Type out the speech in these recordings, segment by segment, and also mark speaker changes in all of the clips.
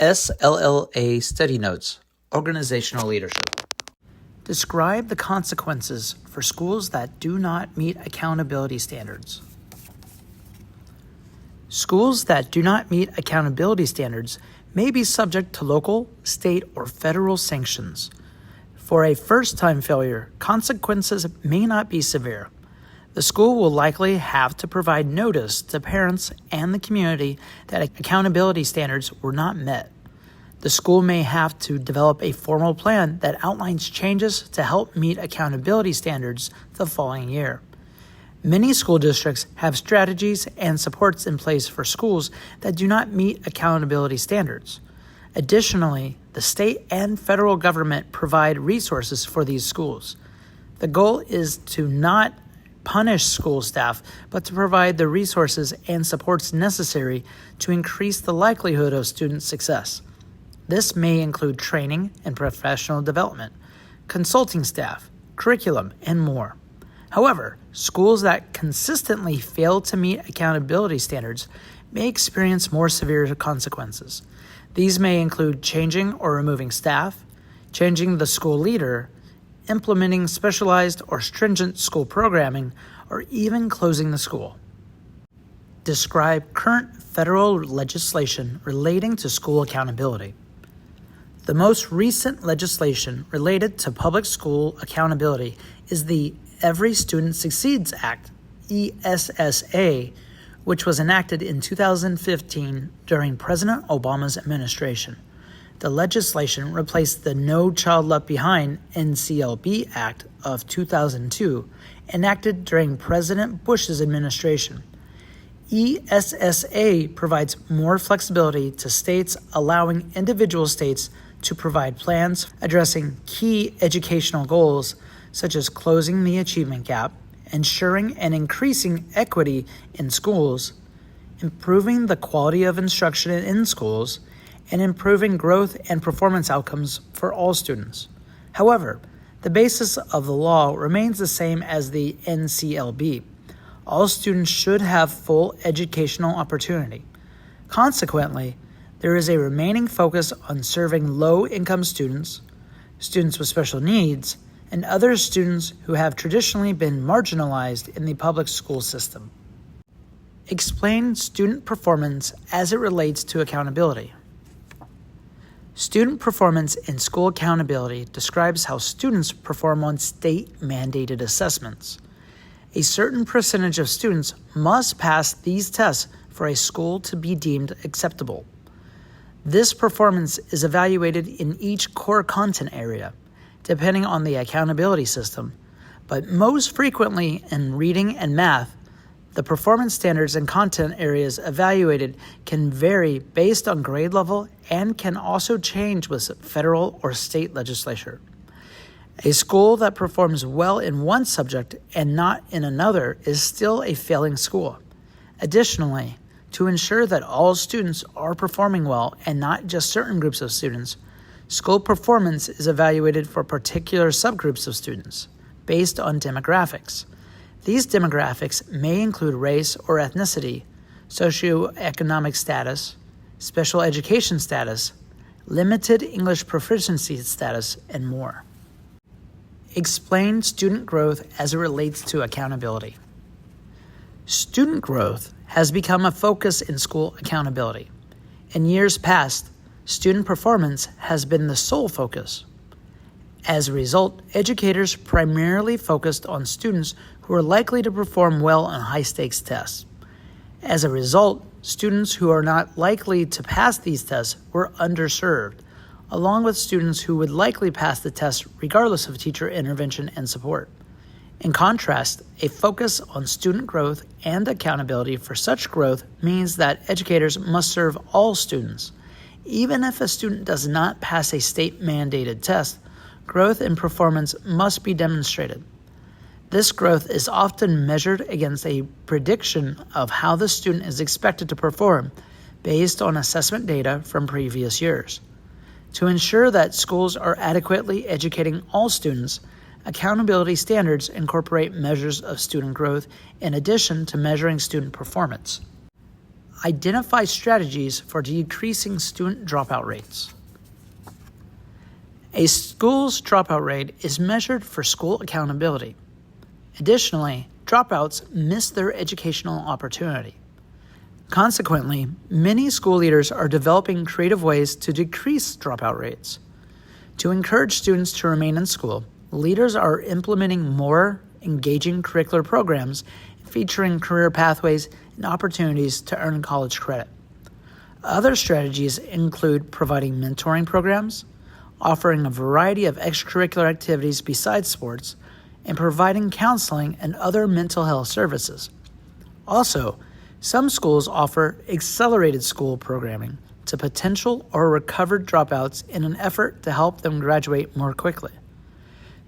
Speaker 1: SLLA Study Notes, Organizational Leadership. Describe the consequences for schools that do not meet accountability standards. Schools that do not meet accountability standards may be subject to local, state, or federal sanctions. For a first-time failure, consequences may not be severe. The school will likely have to provide notice to parents and the community that accountability standards were not met. The school may have to develop a formal plan that outlines changes to help meet accountability standards the following year. Many school districts have strategies and supports in place for schools that do not meet accountability standards. Additionally, the state and federal government provide resources for these schools. The goal is to not punish school staff, but to provide the resources and supports necessary to increase the likelihood of student success. This may include training and professional development, consulting staff, curriculum, and more. However, schools that consistently fail to meet accountability standards may experience more severe consequences. These may include changing or removing staff, changing the school leader, implementing specialized or stringent school programming, or even closing the school. Describe current federal legislation relating to school accountability. The most recent legislation related to public school accountability is the Every Student Succeeds Act, ESSA, which was enacted in 2015 during President Obama's administration. The legislation replaced the No Child Left Behind NCLB Act of 2002, enacted during President Bush's administration. ESSA provides more flexibility to states, allowing individual states to provide plans addressing key educational goals such as closing the achievement gap, ensuring and increasing equity in schools, improving the quality of instruction in schools, and improving growth and performance outcomes for all students. However, the basis of the law remains the same as the NCLB. All students should have full educational opportunity. Consequently, there is a remaining focus on serving low-income students, students with special needs, and other students who have traditionally been marginalized in the public school system. Explain student performance as it relates to accountability. Student performance in school accountability describes how students perform on state-mandated assessments. A certain percentage of students must pass these tests for a school to be deemed acceptable. This performance is evaluated in each core content area, depending on the accountability system, but most frequently in reading and math. The performance standards and content areas evaluated can vary based on grade level and can also change with federal or state legislature. A school that performs well in one subject and not in another is still a failing school. Additionally, to ensure that all students are performing well and not just certain groups of students, school performance is evaluated for particular subgroups of students based on demographics. These demographics may include race or ethnicity, socioeconomic status, special education status, limited English proficiency status, and more. Explain student growth as it relates to accountability. Student growth has become a focus in school accountability. In years past, student performance has been the sole focus. As a result, educators primarily focused on students who are likely to perform well on high-stakes tests. As a result, students who are not likely to pass these tests were underserved, along with students who would likely pass the test regardless of teacher intervention and support. In contrast, a focus on student growth and accountability for such growth means that educators must serve all students. Even if a student does not pass a state-mandated test, growth and performance must be demonstrated. This growth is often measured against a prediction of how the student is expected to perform based on assessment data from previous years. To ensure that schools are adequately educating all students, accountability standards incorporate measures of student growth in addition to measuring student performance. Identify strategies for decreasing student dropout rates. A school's dropout rate is measured for school accountability. Additionally, dropouts miss their educational opportunity. Consequently, many school leaders are developing creative ways to decrease dropout rates. To encourage students to remain in school, leaders are implementing more engaging curricular programs featuring career pathways and opportunities to earn college credit. Other strategies include providing mentoring programs, offering a variety of extracurricular activities besides sports, and providing counseling and other mental health services. Also, some schools offer accelerated school programming to potential or recovered dropouts in an effort to help them graduate more quickly.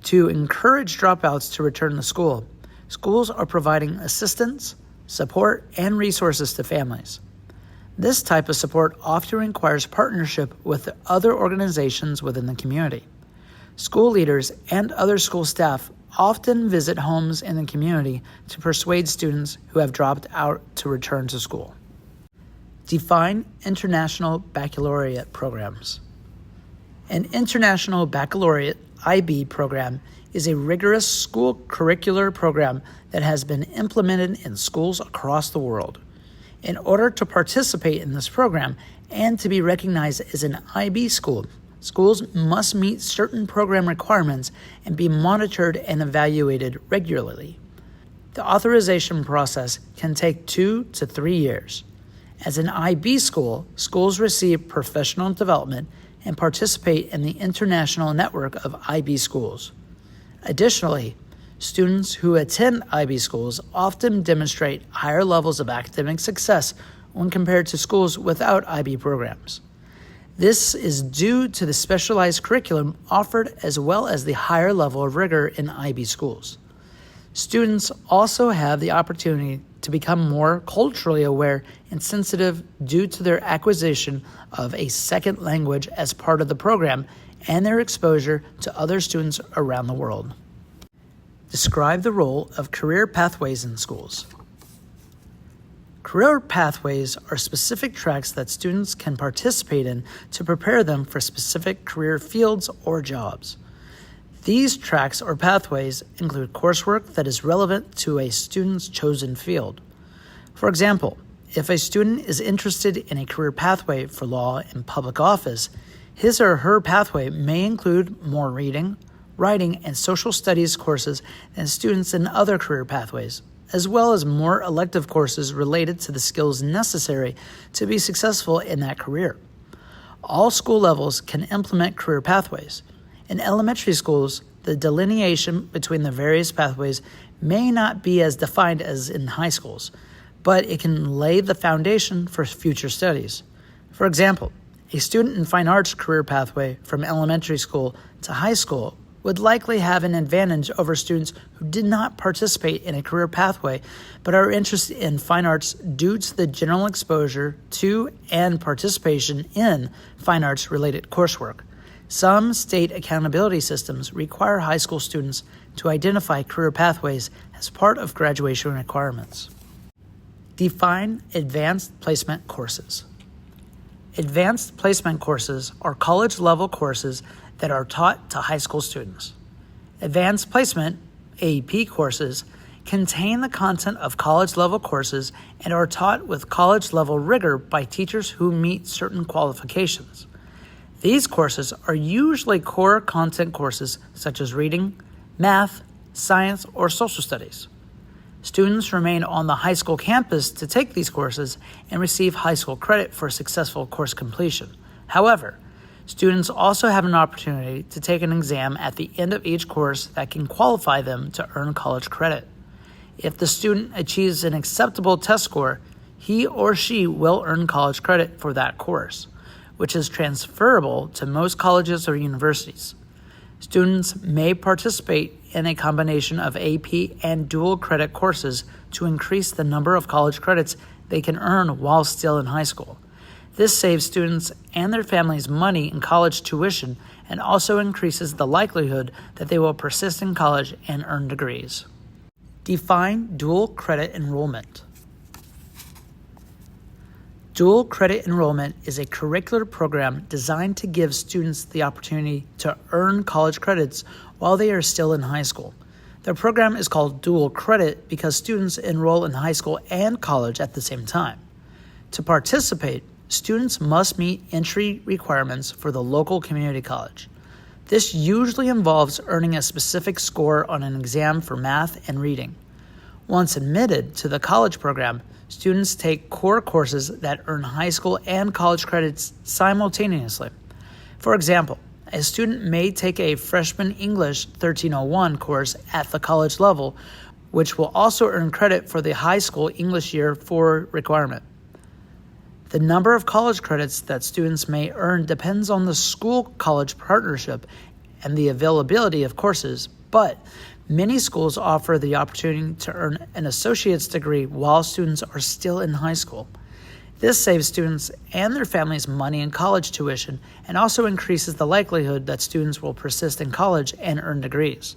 Speaker 1: To encourage dropouts to return to school, schools are providing assistance, support, and resources to families. This type of support often requires partnership with other organizations within the community. School leaders and other school staff often visit homes in the community to persuade students who have dropped out to return to school. Define international baccalaureate programs. An international baccalaureate IB program is a rigorous school curricular program that has been implemented in schools across the world. In order to participate in this program and to be recognized as an IB school, schools must meet certain program requirements and be monitored and evaluated regularly. The authorization process can take 2 to 3 years. As an IB school, schools receive professional development and participate in the international network of IB schools. Additionally, students who attend IB schools often demonstrate higher levels of academic success when compared to schools without IB programs. This is due to the specialized curriculum offered as well as the higher level of rigor in IB schools. Students also have the opportunity to become more culturally aware and sensitive due to their acquisition of a second language as part of the program and their exposure to other students around the world. Describe the role of career pathways in schools. Career pathways are specific tracks that students can participate in to prepare them for specific career fields or jobs. These tracks or pathways include coursework that is relevant to a student's chosen field. For example, if a student is interested in a career pathway for law and public office, his or her pathway may include more reading, writing, and social studies courses than students in other career pathways, as well as more elective courses related to the skills necessary to be successful in that career. All school levels can implement career pathways. In elementary schools, the delineation between the various pathways may not be as defined as in high schools, but it can lay the foundation for future studies. For example, a student in fine arts career pathway from elementary school to high school would likely have an advantage over students who did not participate in a career pathway but are interested in fine arts due to the general exposure to and participation in fine arts related coursework. Some state accountability systems require high school students to identify career pathways as part of graduation requirements. Define advanced placement courses. Advanced placement courses are college-level courses that are taught to high school students. Advanced placement, AP courses, contain the content of college-level courses and are taught with college-level rigor by teachers who meet certain qualifications. These courses are usually core content courses such as reading, math, science, or social studies. Students remain on the high school campus to take these courses and receive high school credit for successful course completion. However, students also have an opportunity to take an exam at the end of each course that can qualify them to earn college credit. If the student achieves an acceptable test score, he or she will earn college credit for that course, which is transferable to most colleges or universities. Students may participate in a combination of AP and dual credit courses to increase the number of college credits they can earn while still in high school. This saves students and their families money in college tuition and also increases the likelihood that they will persist in college and earn degrees. Define dual credit enrollment. Dual credit enrollment is a curricular program designed to give students the opportunity to earn college credits while they are still in high school. The program is called dual credit because students enroll in high school and college at the same time. To participate, students must meet entry requirements for the local community college. This usually involves earning a specific score on an exam for math and reading. Once admitted to the college program, students take core courses that earn high school and college credits simultaneously. For example, a student may take a freshman English 1301 course at the college level, which will also earn credit for the high school English Year 4 requirement. The number of college credits that students may earn depends on the school-college partnership and the availability of courses, but many schools offer the opportunity to earn an associate's degree while students are still in high school. This saves students and their families money in college tuition and also increases the likelihood that students will persist in college and earn degrees.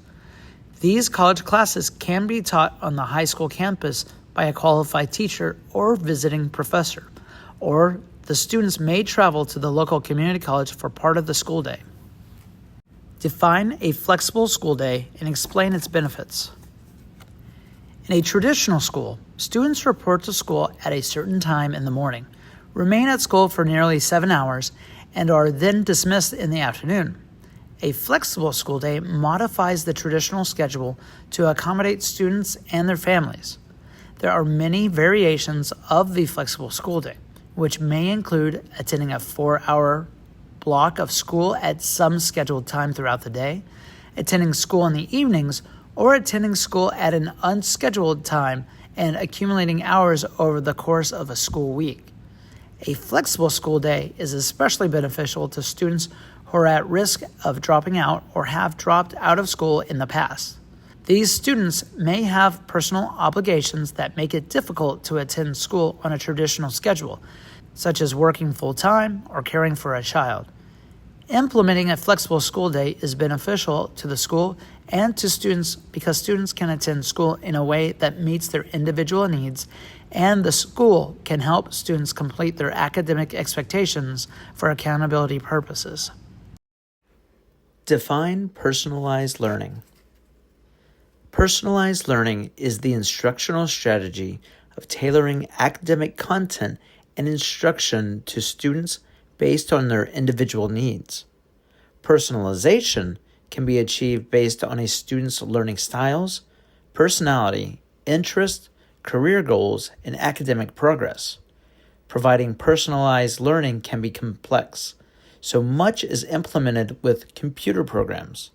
Speaker 1: These college classes can be taught on the high school campus by a qualified teacher or visiting professor, or the students may travel to the local community college for part of the school day. Define a flexible school day and explain its benefits. In a traditional school, students report to school at a certain time in the morning, remain at school for nearly 7 hours, and are then dismissed in the afternoon. A flexible school day modifies the traditional schedule to accommodate students and their families. There are many variations of the flexible school day, which may include attending a 4-hour block of school at some scheduled time throughout the day, attending school in the evenings, or attending school at an unscheduled time and accumulating hours over the course of a school week. A flexible school day is especially beneficial to students who are at risk of dropping out or have dropped out of school in the past. These students may have personal obligations that make it difficult to attend school on a traditional schedule, such as working full-time or caring for a child. Implementing a flexible school day is beneficial to the school and to students because students can attend school in a way that meets their individual needs, and the school can help students complete their academic expectations for accountability purposes. Define personalized learning. Personalized learning is the instructional strategy of tailoring academic content and instruction to students based on their individual needs. Personalization can be achieved based on a student's learning styles, personality, interest, career goals, and academic progress. Providing personalized learning can be complex, so much is implemented with computer programs.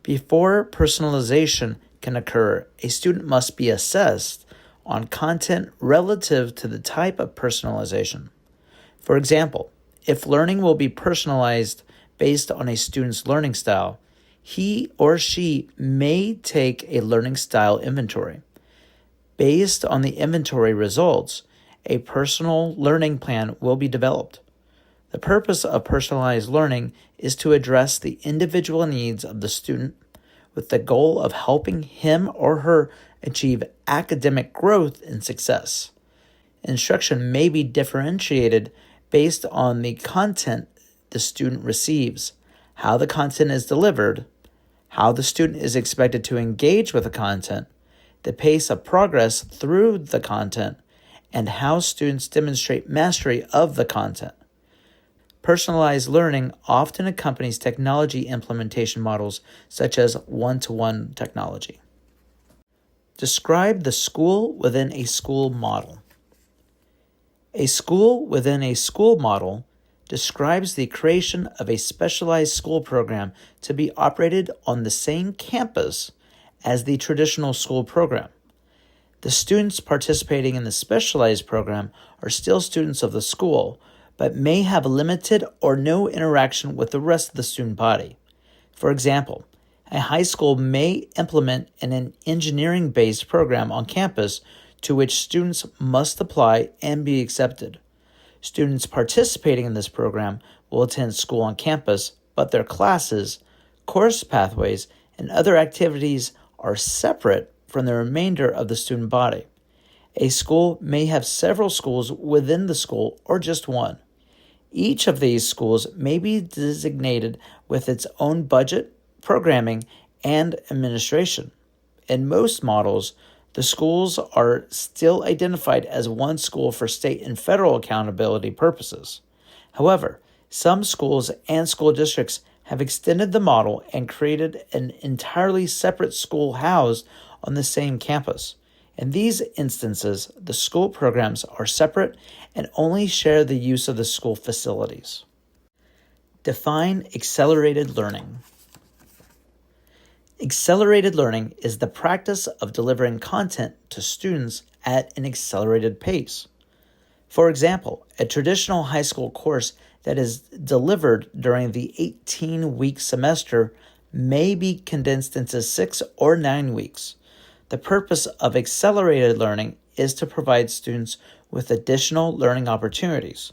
Speaker 1: Before personalization can occur, a student must be assessed on content relative to the type of personalization. For example, if learning will be personalized based on a student's learning style, he or she may take a learning style inventory. Based on the inventory results, a personal learning plan will be developed. The purpose of personalized learning is to address the individual needs of the student with the goal of helping him or her achieve academic growth and success. Instruction may be differentiated based on the content the student receives, how the content is delivered, how the student is expected to engage with the content, the pace of progress through the content, and how students demonstrate mastery of the content. Personalized learning often accompanies technology implementation models such as one-to-one technology. Describe the school within a school model. A school within a school model describes the creation of a specialized school program to be operated on the same campus as the traditional school program. The students participating in the specialized program are still students of the school, but may have limited or no interaction with the rest of the student body. For example, a high school may implement an engineering-based program on campus to which students must apply and be accepted. Students participating in this program will attend school on campus, but their classes, course pathways, and other activities are separate from the remainder of the student body. A school may have several schools within the school or just one. Each of these schools may be designated with its own budget, programming, and administration. In most models, the schools are still identified as one school for state and federal accountability purposes. However, some schools and school districts have extended the model and created an entirely separate school housed on the same campus. In these instances, the school programs are separate and only share the use of the school facilities. Define accelerated learning. Accelerated learning is the practice of delivering content to students at an accelerated pace. For example, a traditional high school course that is delivered during the 18-week semester may be condensed into 6 or 9 weeks. The purpose of accelerated learning is to provide students with additional learning opportunities.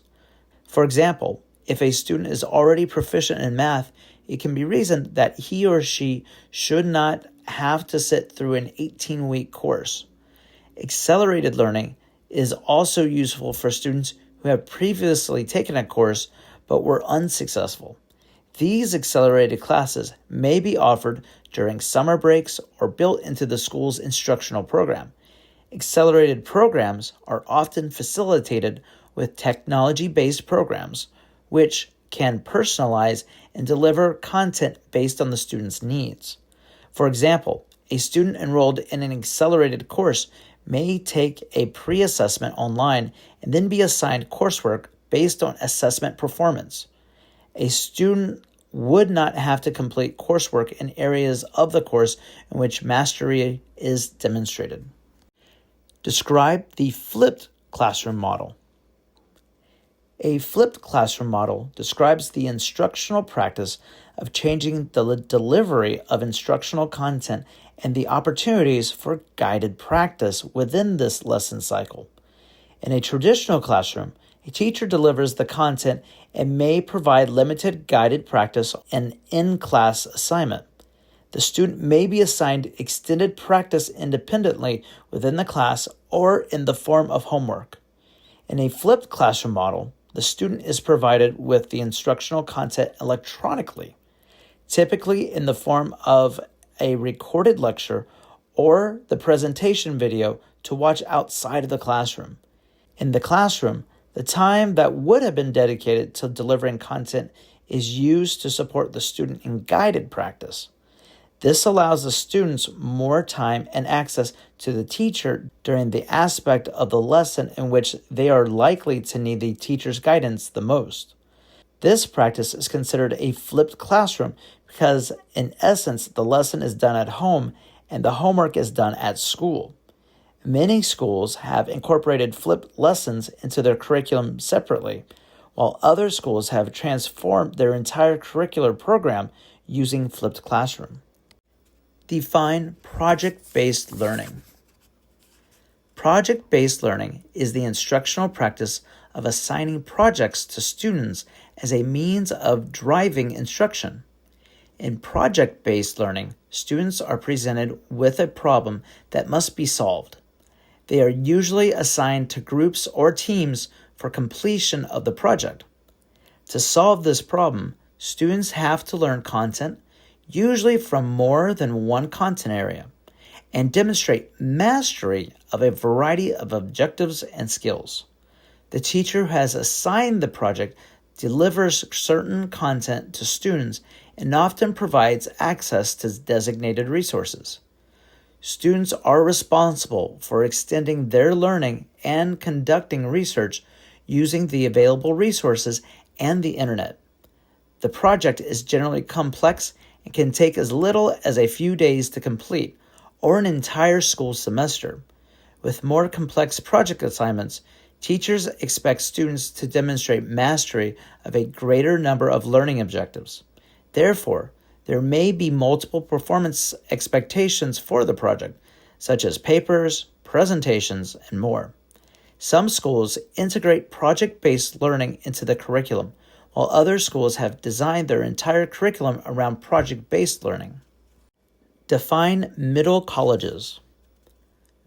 Speaker 1: For example, if a student is already proficient in math, it can be reasoned that he or she should not have to sit through an 18-week course. Accelerated learning is also useful for students who have previously taken a course but were unsuccessful. These accelerated classes may be offered during summer breaks or built into the school's instructional program. Accelerated programs are often facilitated with technology-based programs, which can personalize and deliver content based on the student's needs. For example, a student enrolled in an accelerated course may take a pre-assessment online and then be assigned coursework based on assessment performance. A student would not have to complete coursework in areas of the course in which mastery is demonstrated. Describe the flipped classroom model. A flipped classroom model describes the instructional practice of changing the delivery of instructional content and the opportunities for guided practice within this lesson cycle. In a traditional classroom, a teacher delivers the content and may provide limited guided practice and in-class assignment. The student may be assigned extended practice independently within the class or in the form of homework. In a flipped classroom model, the student is provided with the instructional content electronically, typically in the form of a recorded lecture or the presentation video to watch outside of the classroom. In the classroom, the time that would have been dedicated to delivering content is used to support the student in guided practice. This allows the students more time and access to the teacher during the aspect of the lesson in which they are likely to need the teacher's guidance the most. This practice is considered a flipped classroom because, in essence, the lesson is done at home and the homework is done at school. Many schools have incorporated flipped lessons into their curriculum separately, while other schools have transformed their entire curricular program using flipped classroom. Define project-based learning. Project-based learning is the instructional practice of assigning projects to students as a means of driving instruction. In project-based learning, students are presented with a problem that must be solved. They are usually assigned to groups or teams for completion of the project. To solve this problem, students have to learn content, usually from more than one content area, and demonstrate mastery of a variety of objectives and skills. The teacher who has assigned the project delivers certain content to students and often provides access to designated resources. Students are responsible for extending their learning and conducting research using the available resources and the internet. The project is generally complex and can take as little as a few days to complete, or an entire school semester. With more complex project assignments, teachers expect students to demonstrate mastery of a greater number of learning objectives. Therefore, there may be multiple performance expectations for the project, such as papers, presentations, and more. Some schools integrate project-based learning into the curriculum, while other schools have designed their entire curriculum around project-based learning. Define middle colleges.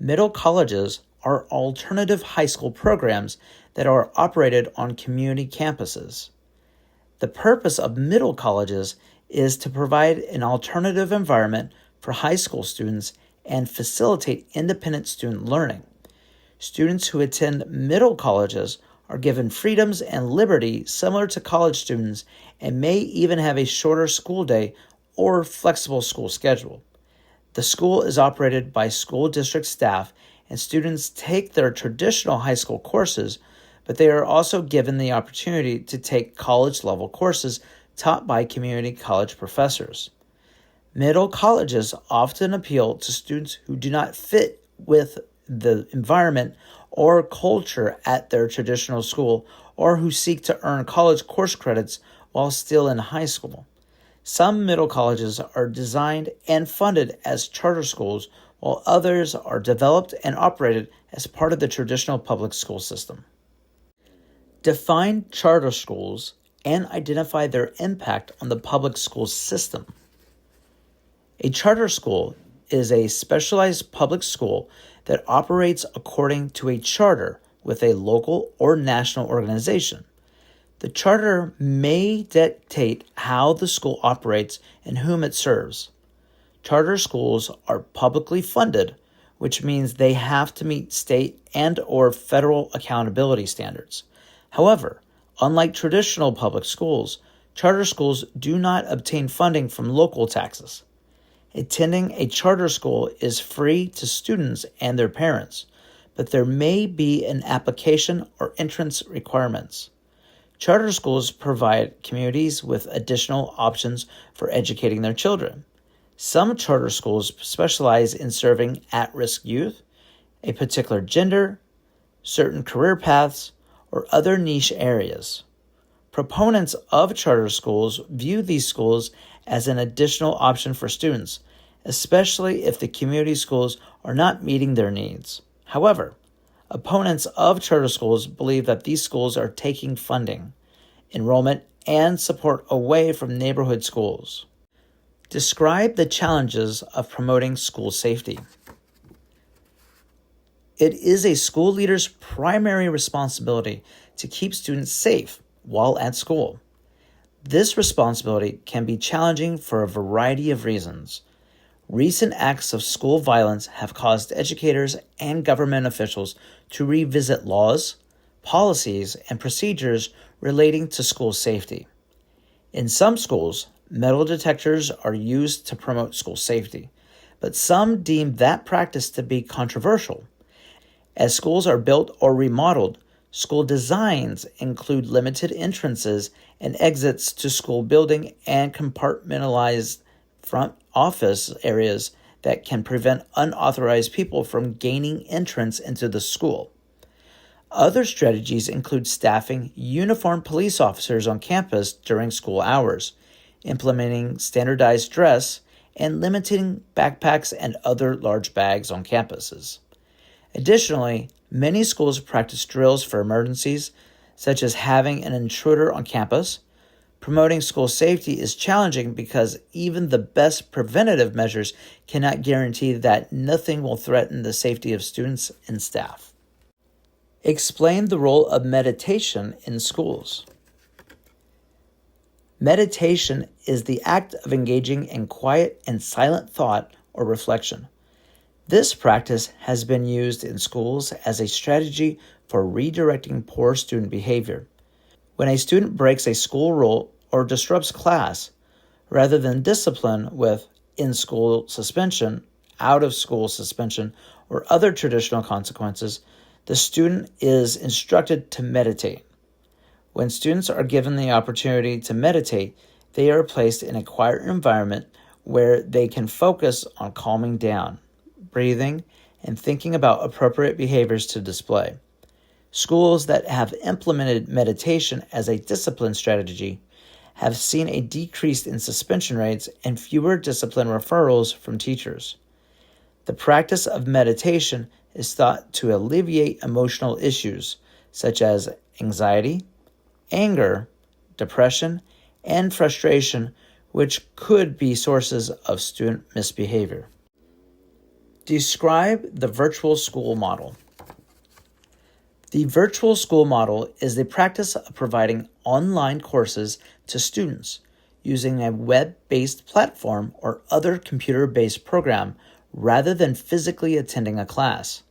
Speaker 1: Middle colleges are alternative high school programs that are operated on community campuses. The purpose of middle colleges is to provide an alternative environment for high school students and facilitate independent student learning. Students who attend middle colleges are given freedoms and liberty similar to college students and may even have a shorter school day or flexible school schedule. The school is operated by school district staff, and students take their traditional high school courses, but they are also given the opportunity to take college-level courses taught by community college professors. Middle colleges often appeal to students who do not fit with the environment or culture at their traditional school, or who seek to earn college course credits while still in high school. Some middle colleges are designed and funded as charter schools, while others are developed and operated as part of the traditional public school system. Define charter schools and identify their impact on the public school system. A charter school is a specialized public school that operates according to a charter with a local or national organization. The charter may dictate how the school operates and whom it serves. Charter schools are publicly funded, which means they have to meet state and/or federal accountability standards. However, unlike traditional public schools, charter schools do not obtain funding from local taxes. Attending a charter school is free to students and their parents, but there may be an application or entrance requirements. Charter schools provide communities with additional options for educating their children. Some charter schools specialize in serving at-risk youth, a particular gender, certain career paths, or other niche areas. Proponents of charter schools view these schools as an additional option for students, especially if the community schools are not meeting their needs. However, opponents of charter schools believe that these schools are taking funding, enrollment, and support away from neighborhood schools. Describe the challenges of promoting school safety. It is a school leader's primary responsibility to keep students safe while at school. This responsibility can be challenging for a variety of reasons. Recent acts of school violence have caused educators and government officials to revisit laws, policies, and procedures relating to school safety. In some schools, metal detectors are used to promote school safety, but some deem that practice to be controversial. As schools are built or remodeled, school designs include limited entrances and exits to school building and compartmentalized front office areas that can prevent unauthorized people from gaining entrance into the school. Other strategies include staffing uniformed police officers on campus during school hours, implementing standardized dress, and limiting backpacks and other large bags on campuses. Additionally, many schools practice drills for emergencies, such as having an intruder on campus. Promoting school safety is challenging because even the best preventative measures cannot guarantee that nothing will threaten the safety of students and staff. Explain the role of meditation in schools. Meditation is the act of engaging in quiet and silent thought or reflection. This practice has been used in schools as a strategy for redirecting poor student behavior. When a student breaks a school rule or disrupts class, rather than discipline with in-school suspension, out-of-school suspension, or other traditional consequences, the student is instructed to meditate. When students are given the opportunity to meditate, they are placed in a quiet environment where they can focus on calming down, breathing, and thinking about appropriate behaviors to display. Schools that have implemented meditation as a discipline strategy have seen a decrease in suspension rates and fewer discipline referrals from teachers. The practice of meditation is thought to alleviate emotional issues such as anxiety, anger, depression, and frustration, which could be sources of student misbehavior. Describe the virtual school model. The virtual school model is the practice of providing online courses to students using a web-based platform or other computer-based program rather than physically attending a class.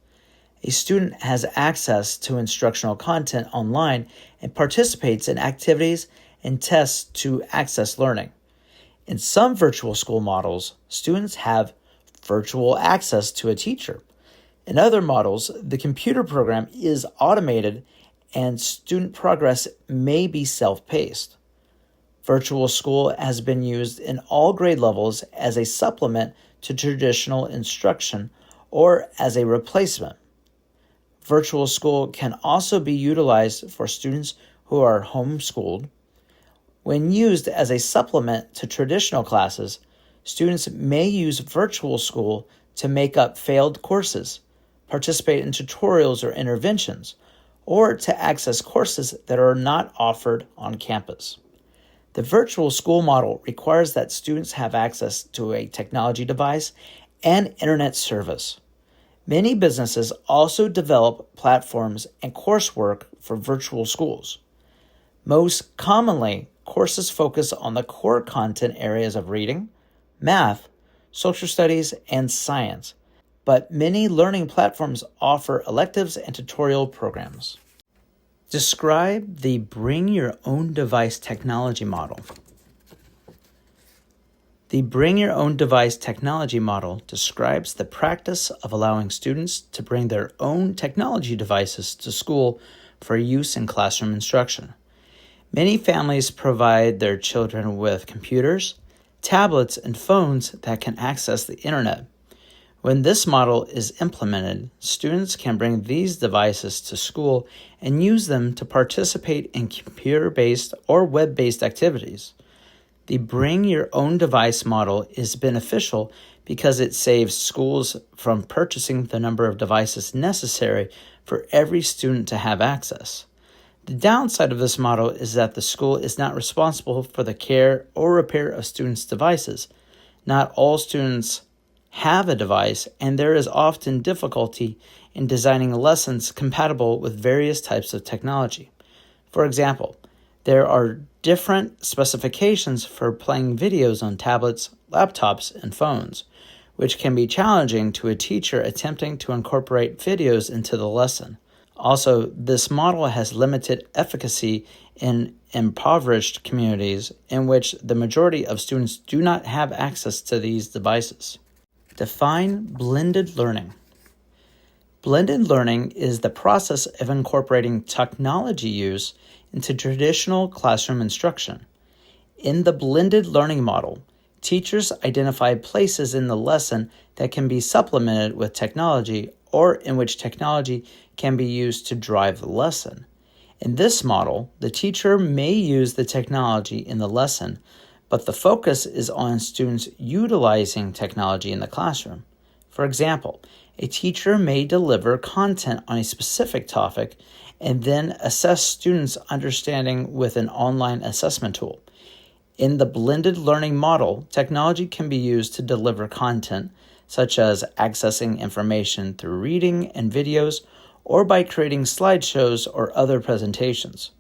Speaker 1: A student has access to instructional content online and participates in activities and tests to access learning. In some virtual school models, students have virtual access to a teacher. In other models, the computer program is automated and student progress may be self-paced. Virtual school has been used in all grade levels as a supplement to traditional instruction or as a replacement. Virtual school can also be utilized for students who are homeschooled. When used as a supplement to traditional classes, students may use virtual school to make up failed courses, participate in tutorials or interventions, or to access courses that are not offered on campus. The virtual school model requires that students have access to a technology device and internet service. Many businesses also develop platforms and coursework for virtual schools. Most commonly, courses focus on the core content areas of reading, math, social studies, and science, but many learning platforms offer electives and tutorial programs. Describe the Bring Your Own Device technology model. The Bring Your Own Device technology model describes the practice of allowing students to bring their own technology devices to school for use in classroom instruction. Many families provide their children with computers, tablets, and phones that can access the internet. When this model is implemented, students can bring these devices to school and use them to participate in computer-based or web-based activities. The Bring Your Own Device model is beneficial because it saves schools from purchasing the number of devices necessary for every student to have access. The downside of this model is that the school is not responsible for the care or repair of students' devices. Not all students have a device, and there is often difficulty in designing lessons compatible with various types of technology. For example, there are different specifications for playing videos on tablets, laptops, and phones, which can be challenging to a teacher attempting to incorporate videos into the lesson. Also, this model has limited efficacy in impoverished communities in which the majority of students do not have access to these devices. Define blended learning. Blended learning is the process of incorporating technology use into traditional classroom instruction. In the blended learning model, teachers identify places in the lesson that can be supplemented with technology or in which technology can be used to drive the lesson. In this model, the teacher may use the technology in the lesson, but the focus is on students utilizing technology in the classroom. For example, a teacher may deliver content on a specific topic and then assess students' understanding with an online assessment tool. In the blended learning model, technology can be used to deliver content, such as accessing information through reading and videos, or by creating slideshows or other presentations.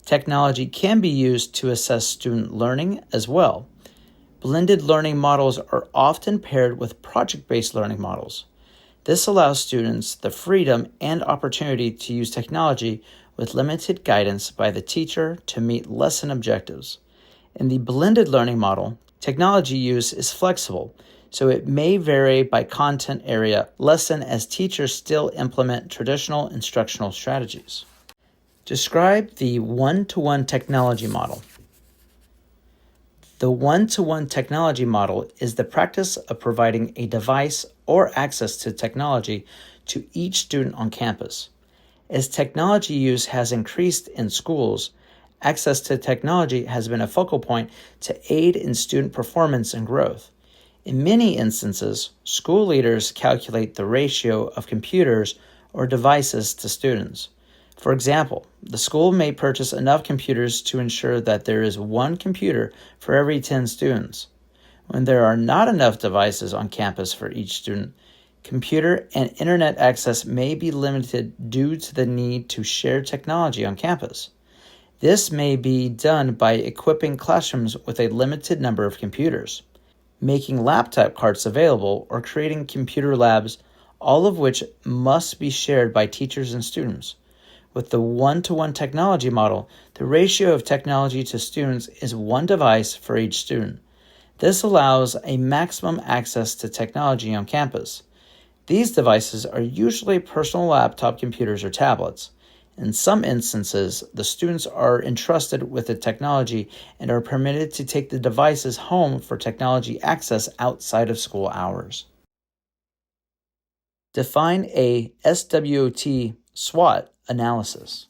Speaker 1: Technology can be used to assess student learning as well. Blended learning models are often paired with project-based learning models. This allows students the freedom and opportunity to use technology with limited guidance by the teacher to meet lesson objectives. In the blended learning model, technology use is flexible, so it may vary by content area lesson as teachers still implement traditional instructional strategies. Describe the one-to-one technology model. The one-to-one technology model is the practice of providing a device or access to technology to each student on campus. As technology use has increased in schools, access to technology has been a focal point to aid in student performance and growth. In many instances, school leaders calculate the ratio of computers or devices to students. For example, the school may purchase enough computers to ensure that there is one computer for every 10 students. When there are not enough devices on campus for each student, Computer and internet access may be limited due to the need to share technology on campus. This may be done by equipping classrooms with a limited number of computers, making laptop carts available, or creating computer labs, all of which must be shared by teachers and students. With the one-to-one technology model, the ratio of technology to students is one device for each student. This allows a maximum access to technology on campus. These devices are usually personal laptop computers or tablets. In some instances, the students are entrusted with the technology and are permitted to take the devices home for technology access outside of school hours. Define a SWOT analysis.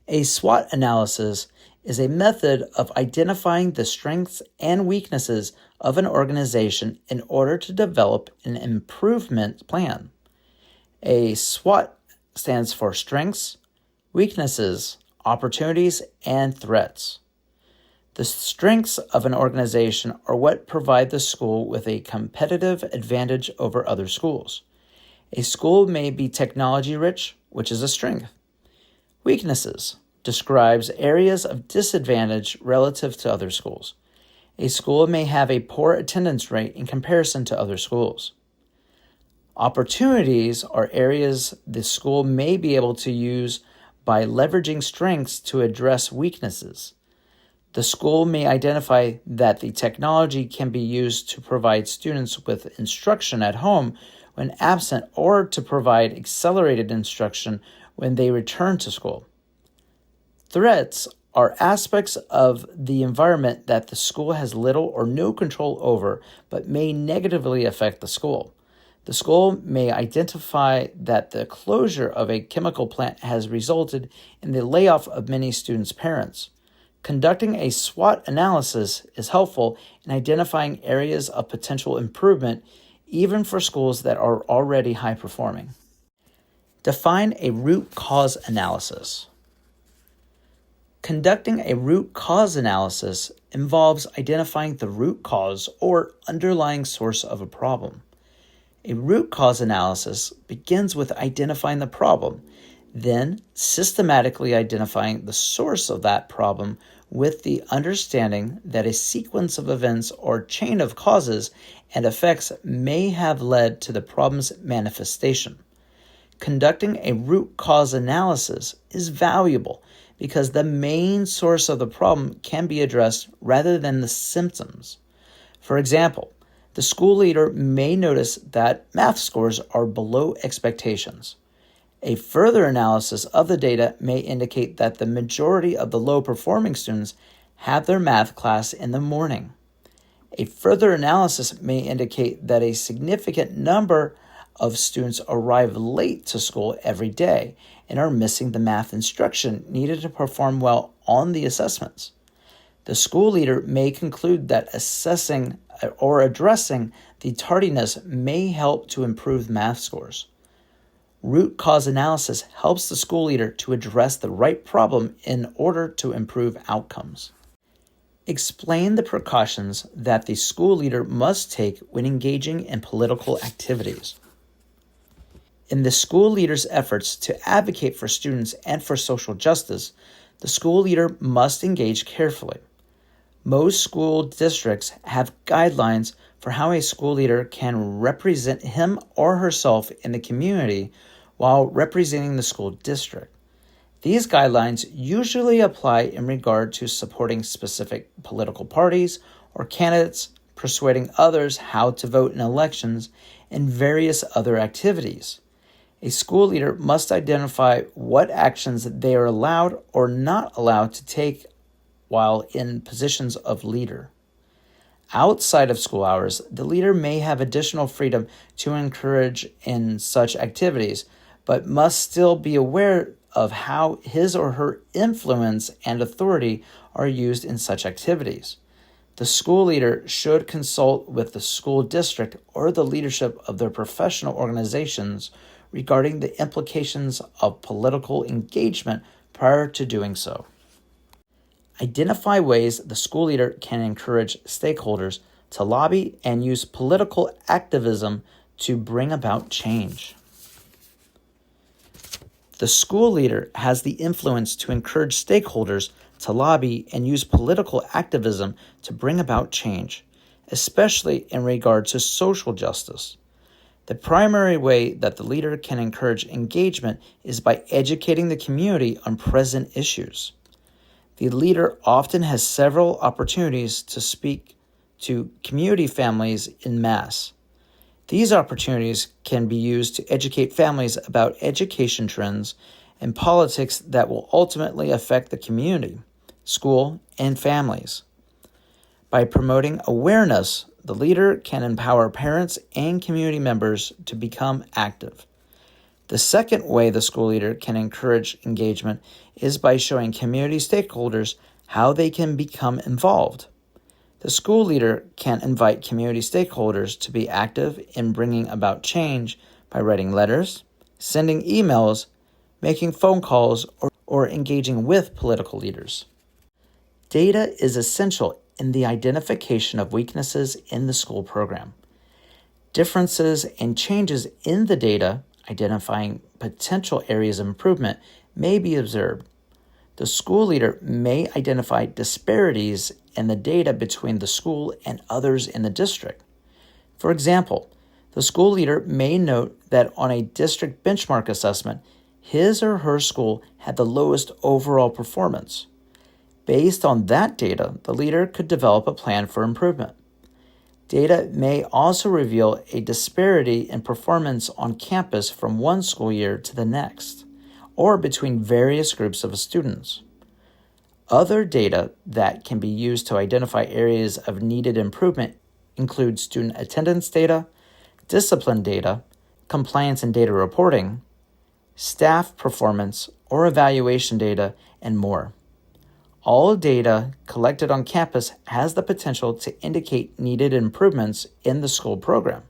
Speaker 1: A SWOT analysis is a method of identifying the strengths and weaknesses of an organization in order to develop an improvement plan. A SWOT stands for strengths, weaknesses, opportunities, and threats. The strengths of an organization are what provide the school with a competitive advantage over other schools. A school may be technology-rich, which is a strength. Weaknesses describes areas of disadvantage relative to other schools. A school may have a poor attendance rate in comparison to other schools. Opportunities are areas the school may be able to use by leveraging strengths to address weaknesses. The school may identify that the technology can be used to provide students with instruction at home when absent or to provide accelerated instruction when they return to school. Threats are aspects of the environment that the school has little or no control over but may negatively affect the school. The school may identify that the closure of a chemical plant has resulted in the layoff of many students' parents. Conducting a SWOT analysis is helpful in identifying areas of potential improvement, even for schools that are already high-performing. Define a root cause analysis. Conducting a root cause analysis involves identifying the root cause or underlying source of a problem. A root cause analysis begins with identifying the problem, then systematically identifying the source of that problem with the understanding that a sequence of events or chain of causes and effects may have led to the problem's manifestation. Conducting a root cause analysis is valuable because the main source of the problem can be addressed rather than the symptoms. For example, the school leader may notice that math scores are below expectations. A further analysis of the data may indicate that the majority of the low-performing students have their math class in the morning. A further analysis may indicate that a significant number of students arrive late to school every day and are missing the math instruction needed to perform well on the assessments. The school leader may conclude that assessing or addressing the tardiness may help to improve math scores. Root cause analysis helps the school leader to address the right problem in order to improve outcomes. Explain the precautions that the school leader must take when engaging in political activities. In the school leader's efforts to advocate for students and for social justice, the school leader must engage carefully. Most school districts have guidelines for how a school leader can represent him or herself in the community while representing the school district. These guidelines usually apply in regard to supporting specific political parties or candidates, persuading others how to vote in elections, and various other activities. A school leader must identify what actions they are allowed or not allowed to take while in positions of leader. Outside of school hours, the leader may have additional freedom to encourage in such activities, but must still be aware of how his or her influence and authority are used in such activities. The school leader should consult with the school district or the leadership of their professional organizations regarding the implications of political engagement prior to doing so. Identify ways the school leader can encourage stakeholders to lobby and use political activism to bring about change. The school leader has the influence to encourage stakeholders to lobby and use political activism to bring about change, especially in regard to social justice. The primary way that the leader can encourage engagement is by educating the community on present issues. The leader often has several opportunities to speak to community families en masse. These opportunities can be used to educate families about education trends and politics that will ultimately affect the community, school, and families. By promoting awareness, the leader can empower parents and community members to become active. The second way the school leader can encourage engagement is by showing community stakeholders how they can become involved. The school leader can invite community stakeholders to be active in bringing about change by writing letters, sending emails, making phone calls, or engaging with political leaders. Data is essential in the identification of weaknesses in the school program. Differences and changes in the data, identifying potential areas of improvement, may be observed. The school leader may identify disparities in the data between the school and others in the district. For example, the school leader may note that on a district benchmark assessment, his or her school had the lowest overall performance. Based on that data, the leader could develop a plan for improvement. Data may also reveal a disparity in performance on campus from one school year to the next, or between various groups of students. Other data that can be used to identify areas of needed improvement include student attendance data, discipline data, compliance and data reporting, staff performance or evaluation data, and more. All data collected on campus has the potential to indicate needed improvements in the school program.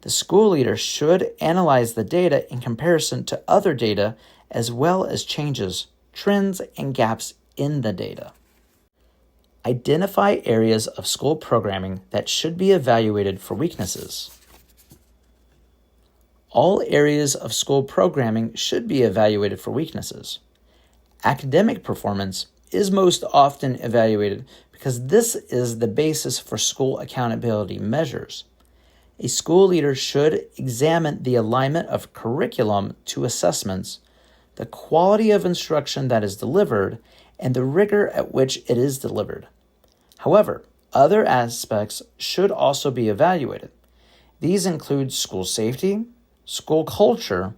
Speaker 1: The school leader should analyze the data in comparison to other data as well as changes, trends, and gaps in the data. Identify areas of school programming that should be evaluated for weaknesses. All areas of school programming should be evaluated for weaknesses. Academic performance is most often evaluated because this is the basis for school accountability measures. A school leader should examine the alignment of curriculum to assessments, the quality of instruction that is delivered, and the rigor at which it is delivered. However, other aspects should also be evaluated. These include school safety, school culture,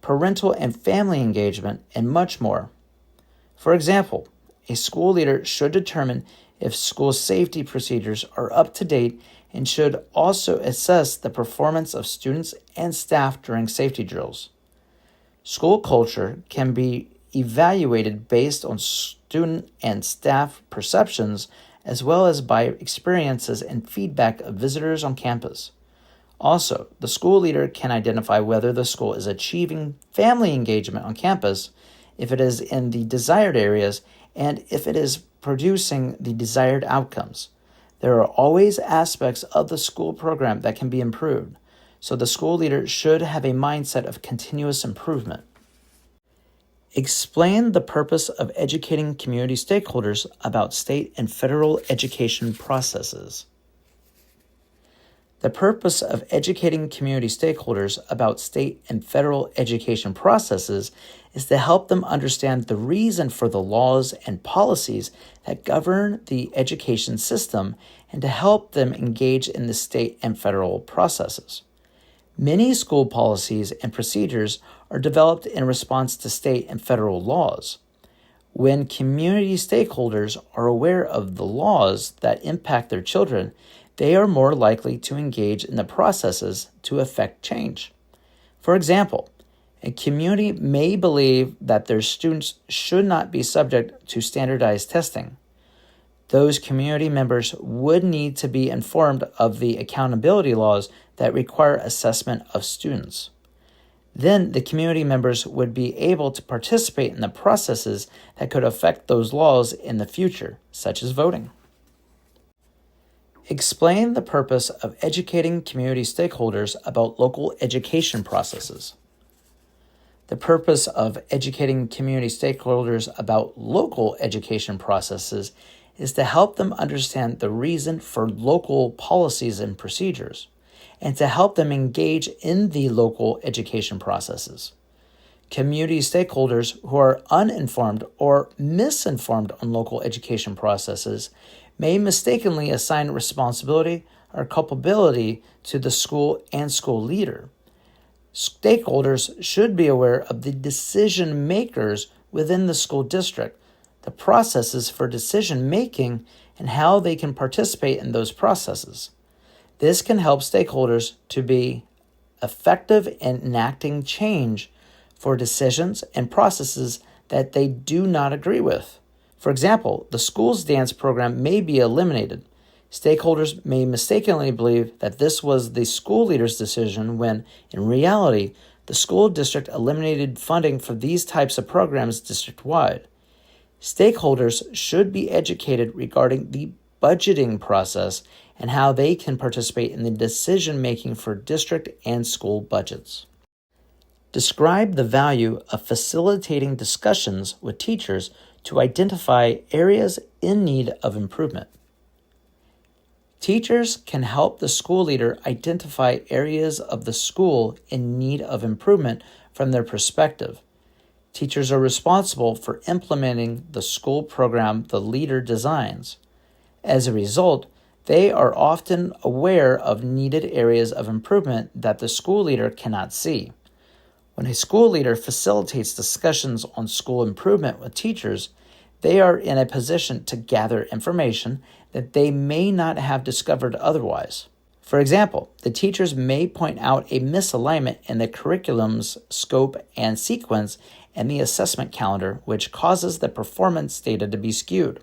Speaker 1: parental and family engagement, and much more. For example, a school leader should determine if school safety procedures are up to date and should also assess the performance of students and staff during safety drills. School culture can be evaluated based on student and staff perceptions as well as by experiences and feedback of visitors on campus. Also, the school leader can identify whether the school is achieving family engagement on campus, if it is in the desired areas, and if it is producing the desired outcomes. There are always aspects of the school program that can be improved, so the school leader should have a mindset of continuous improvement. Explain the purpose of educating community stakeholders about state and federal education processes. The purpose of educating community stakeholders about state and federal education processes is to help them understand the reason for the laws and policies that govern the education system and to help them engage in the state and federal processes. Many school policies and procedures are developed in response to state and federal laws. When community stakeholders are aware of the laws that impact their children, they are more likely to engage in the processes to effect change. For example, a community may believe that their students should not be subject to standardized testing. Those community members would need to be informed of the accountability laws that require assessment of students. Then the community members would be able to participate in the processes that could affect those laws in the future, such as voting. Explain the purpose of educating community stakeholders about local education processes. The purpose of educating community stakeholders about local education processes is to help them understand the reason for local policies and procedures, and to help them engage in the local education processes. Community stakeholders who are uninformed or misinformed on local education processes may mistakenly assign responsibility or culpability to the school and school leader. Stakeholders should be aware of the decision makers within the school district, the processes for decision making, and how they can participate in those processes. This can help stakeholders to be effective in enacting change for decisions and processes that they do not agree with. For example, the school's dance program may be eliminated. Stakeholders may mistakenly believe that this was the school leader's decision when, in reality, the school district eliminated funding for these types of programs district-wide. Stakeholders should be educated regarding the budgeting process and how they can participate in the decision-making for district and school budgets. Describe the value of facilitating discussions with teachers to identify areas in need of improvement. Teachers can help the school leader identify areas of the school in need of improvement from their perspective. Teachers are responsible for implementing the school program the leader designs. As a result, they are often aware of needed areas of improvement that the school leader cannot see. When a school leader facilitates discussions on school improvement with teachers, they are in a position to gather information that they may not have discovered otherwise. For example, the teachers may point out a misalignment in the curriculum's scope and sequence and the assessment calendar, which causes the performance data to be skewed.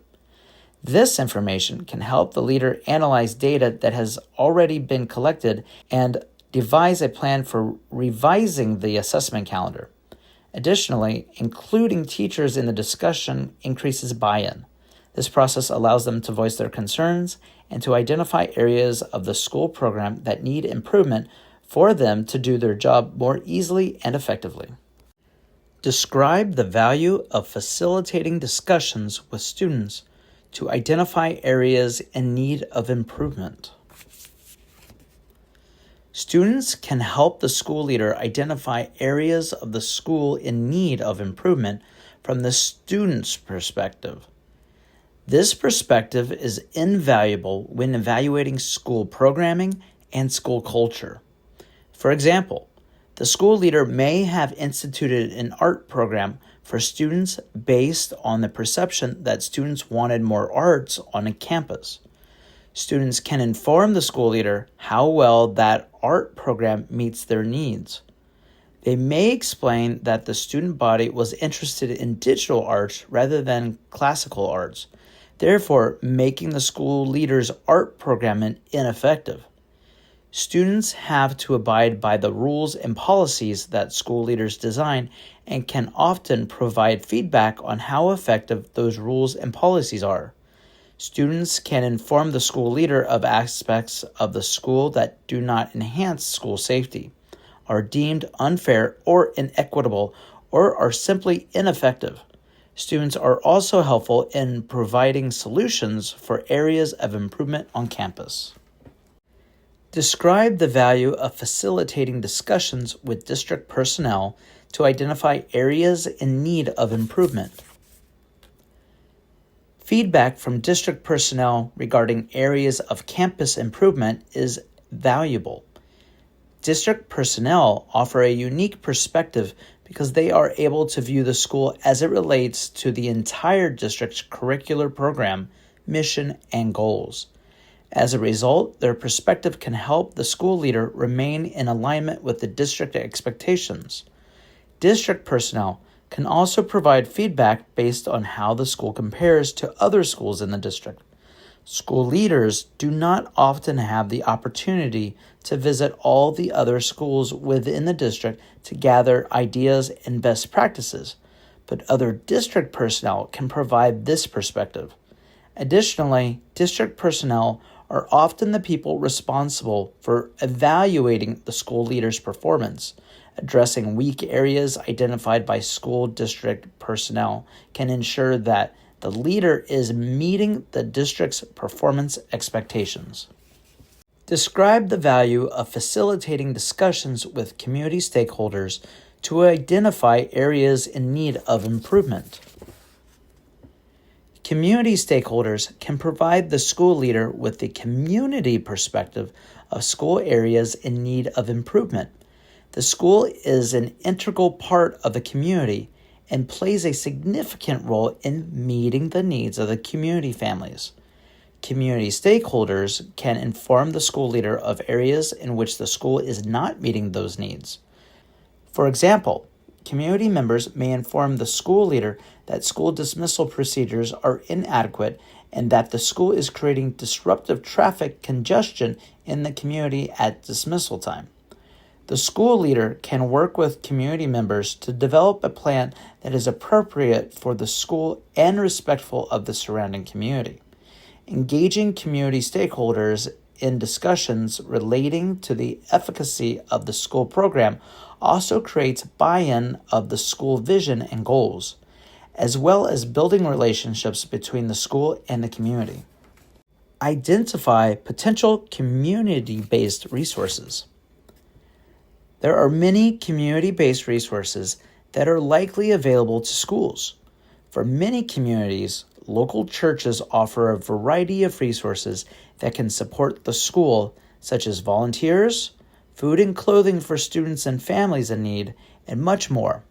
Speaker 1: This information can help the leader analyze data that has already been collected and devise a plan for revising the assessment calendar. Additionally, including teachers in the discussion increases buy-in. This process allows them to voice their concerns and to identify areas of the school program that need improvement for them to do their job more easily and effectively. Describe the value of facilitating discussions with students to identify areas in need of improvement. Students can help the school leader identify areas of the school in need of improvement from the student's perspective. This perspective is invaluable when evaluating school programming and school culture. For example, the school leader may have instituted an art program for students based on the perception that students wanted more arts on a campus. Students can inform the school leader how well that art program meets their needs. They may explain that the student body was interested in digital arts rather than classical arts, therefore making the school leader's art program ineffective. Students have to abide by the rules and policies that school leaders design and can often provide feedback on how effective those rules and policies are. Students can inform the school leader of aspects of the school that do not enhance school safety, are deemed unfair or inequitable, or are simply ineffective. Students are also helpful in providing solutions for areas of improvement on campus. Describe the value of facilitating discussions with district personnel to identify areas in need of improvement. Feedback from district personnel regarding areas of campus improvement is valuable. District personnel offer a unique perspective because they are able to view the school as it relates to the entire district's curricular program, mission, and goals. As a result, their perspective can help the school leader remain in alignment with the district expectations. District personnel can also provide feedback based on how the school compares to other schools in the district. School leaders do not often have the opportunity to visit all the other schools within the district to gather ideas and best practices, but other district personnel can provide this perspective. Additionally, district personnel are often the people responsible for evaluating the school leader's performance. Addressing weak areas identified by school district personnel can ensure that the leader is meeting the district's performance expectations. Describe the value of facilitating discussions with community stakeholders to identify areas in need of improvement. Community stakeholders can provide the school leader with the community perspective of school areas in need of improvement. The school is an integral part of the community and plays a significant role in meeting the needs of the community families. Community stakeholders can inform the school leader of areas in which the school is not meeting those needs. For example, community members may inform the school leader that school dismissal procedures are inadequate and that the school is creating disruptive traffic congestion in the community at dismissal time. The school leader can work with community members to develop a plan that is appropriate for the school and respectful of the surrounding community. Engaging community stakeholders in discussions relating to the efficacy of the school program also creates buy-in of the school vision and goals, as well as building relationships between the school and the community. Identify potential community-based resources. There are many community-based resources that are likely available to schools. For many communities, local churches offer a variety of resources that can support the school, such as volunteers, food and clothing for students and families in need, and much more.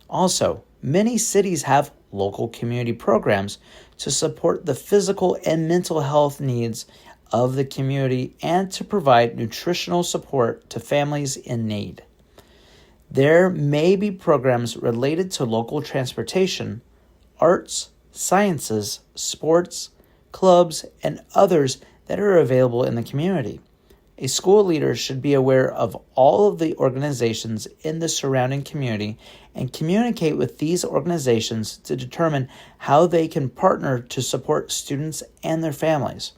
Speaker 1: Also, many cities have local community programs to support the physical and mental health needs of the community and to provide nutritional support to families in need. There may be programs related to local transportation, arts, sciences, sports, clubs, and others that are available in the community. A school leader should be aware of all of the organizations in the surrounding community and communicate with these organizations to determine how they can partner to support students and their families.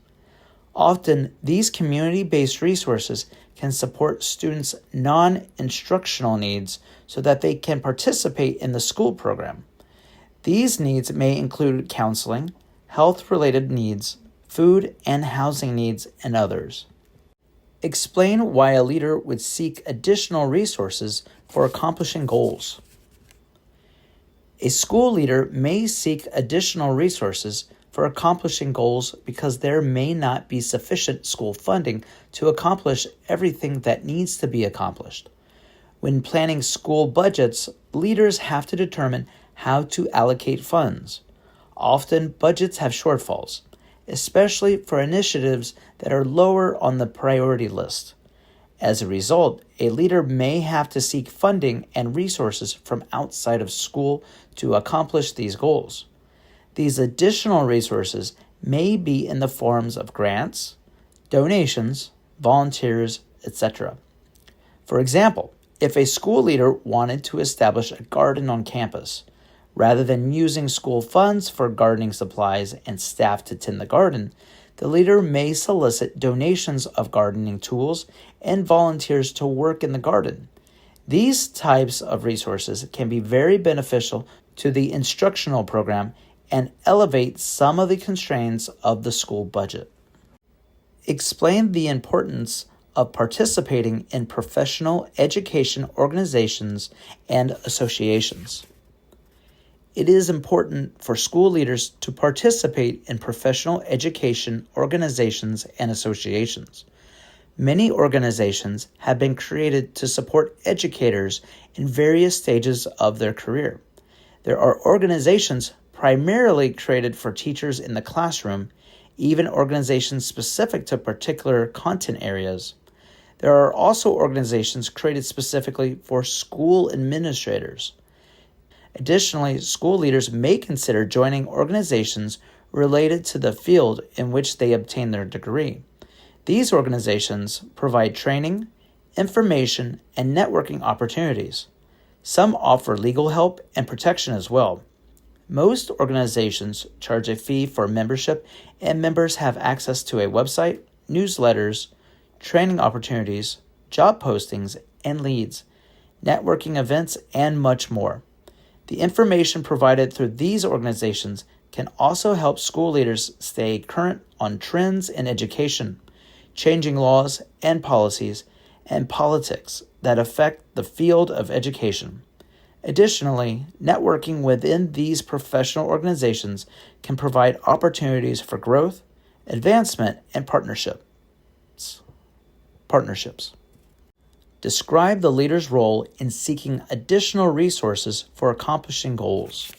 Speaker 1: Often, these community-based resources can support students' non-instructional needs so that they can participate in the school program. These needs may include counseling, health-related needs, food and housing needs, and others. Explain why a leader would seek additional resources for accomplishing goals. A school leader may seek additional resources for accomplishing goals because there may not be sufficient school funding to accomplish everything that needs to be accomplished. When planning school budgets, leaders have to determine how to allocate funds. Often, budgets have shortfalls, especially for initiatives that are lower on the priority list. As a result, a leader may have to seek funding and resources from outside of school to accomplish these goals. These additional resources may be in the forms of grants, donations, volunteers, etc. For example, if a school leader wanted to establish a garden on campus, rather than using school funds for gardening supplies and staff to tend the garden, the leader may solicit donations of gardening tools and volunteers to work in the garden. These types of resources can be very beneficial to the instructional program and elevate some of the constraints of the school budget. Explain the importance of participating in professional education organizations and associations. It is important for school leaders to participate in professional education organizations and associations. Many organizations have been created to support educators in various stages of their career. There are organizations primarily created for teachers in the classroom, even organizations specific to particular content areas. There are also organizations created specifically for school administrators. Additionally, school leaders may consider joining organizations related to the field in which they obtain their degree. These organizations provide training, information, and networking opportunities. Some offer legal help and protection as well. Most organizations charge a fee for membership, and members have access to a website, newsletters, training opportunities, job postings, and leads, networking events, and much more. The information provided through these organizations can also help school leaders stay current on trends in education, changing laws and policies, and politics that affect the field of education. Additionally, networking within these professional organizations can provide opportunities for growth, advancement, and partnerships. Describe the leader's role in seeking additional resources for accomplishing goals.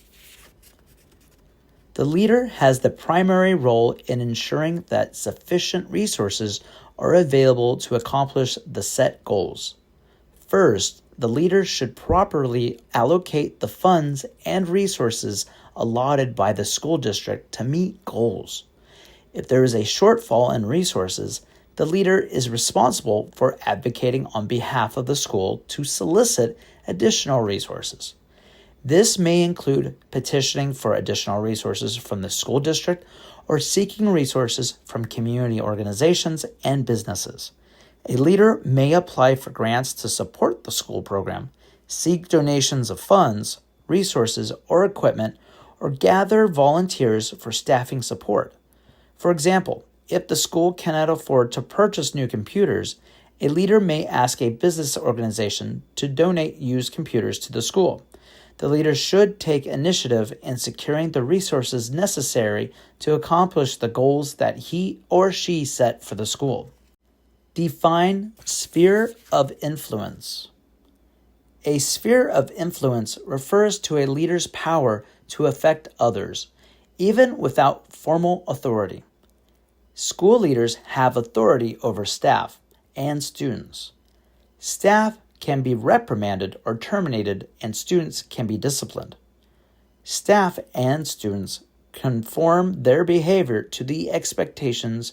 Speaker 1: The leader has the primary role in ensuring that sufficient resources are available to accomplish the set goals. First, the leader should properly allocate the funds and resources allotted by the school district to meet goals. If there is a shortfall in resources, the leader is responsible for advocating on behalf of the school to solicit additional resources. This may include petitioning for additional resources from the school district or seeking resources from community organizations and businesses. A leader may apply for grants to support the school program, seek donations of funds, resources, or equipment, or gather volunteers for staffing support. For example, if the school cannot afford to purchase new computers, a leader may ask a business organization to donate used computers to the school. The leader should take initiative in securing the resources necessary to accomplish the goals that he or she set for the school. Define sphere of influence. A sphere of influence refers to a leader's power to affect others, even without formal authority. School leaders have authority over staff and students. Staff can be reprimanded or terminated, and students can be disciplined. Staff and students conform their behavior to the expectations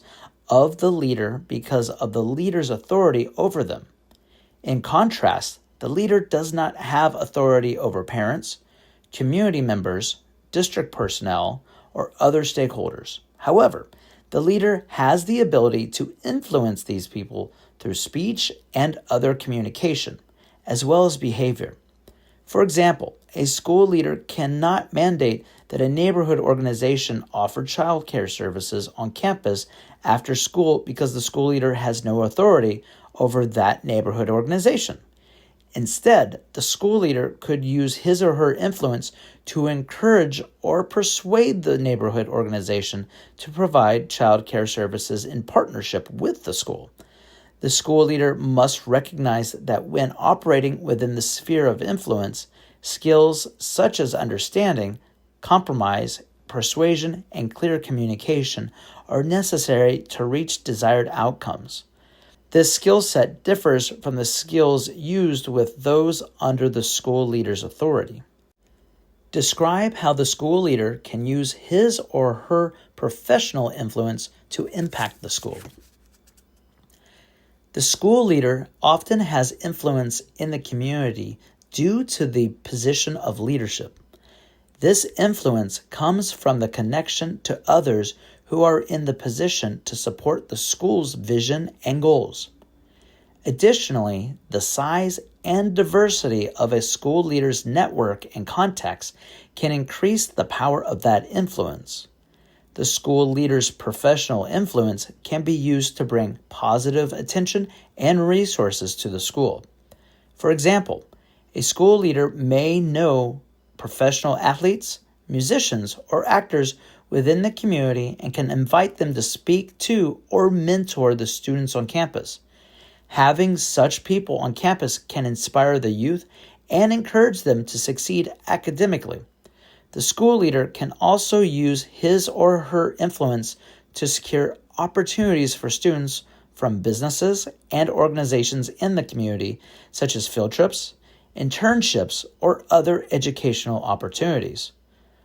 Speaker 1: of the leader because of the leader's authority over them. In contrast, the leader does not have authority over parents, community members, district personnel, or other stakeholders. However, the leader has the ability to influence these people through speech and other communication, as well as behavior. For example, a school leader cannot mandate that a neighborhood organization offer childcare services on campus after school because the school leader has no authority over that neighborhood organization. Instead, the school leader could use his or her influence to encourage or persuade the neighborhood organization to provide childcare services in partnership with the school. The school leader must recognize that when operating within the sphere of influence, skills such as understanding, compromise, persuasion, and clear communication are necessary to reach desired outcomes. This skill set differs from the skills used with those under the school leader's authority. Describe how the school leader can use his or her professional influence to impact the school. The school leader often has influence in the community due to the position of leadership. This influence comes from the connection to others who are in the position to support the school's vision and goals. Additionally, the size and diversity of a school leader's network and contacts can increase the power of that influence. The school leader's professional influence can be used to bring positive attention and resources to the school. For example, a school leader may know professional athletes, musicians, or actors within the community and can invite them to speak to or mentor the students on campus. Having such people on campus can inspire the youth and encourage them to succeed academically. The school leader can also use his or her influence to secure opportunities for students from businesses and organizations in the community, such as field trips, internships, or other educational opportunities.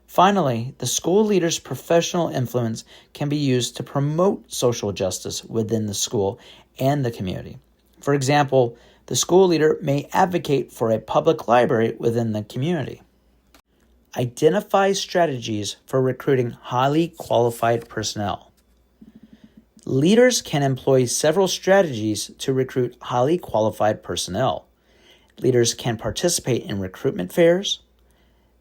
Speaker 1: Finally, the school leader's professional influence can be used to promote social justice within the school and the community. For example, the school leader may advocate for a public library within the community. Identify strategies for recruiting highly qualified personnel. Leaders can employ several strategies to recruit highly qualified personnel. Leaders can participate in recruitment fairs.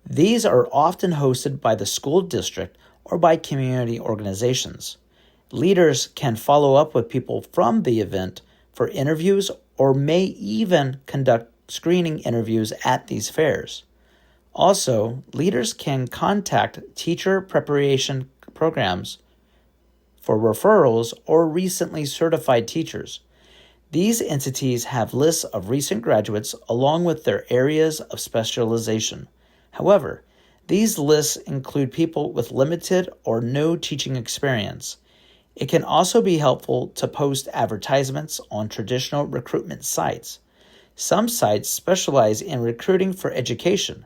Speaker 1: These are often hosted by the school district or by community organizations. Leaders can follow up with people from the event for interviews or may even conduct screening interviews at these fairs. Also, leaders can contact teacher preparation programs for referrals or recently certified teachers. These entities have lists of recent graduates along with their areas of specialization. However, these lists include people with limited or no teaching experience. It can also be helpful to post advertisements on traditional recruitment sites. Some sites specialize in recruiting for education.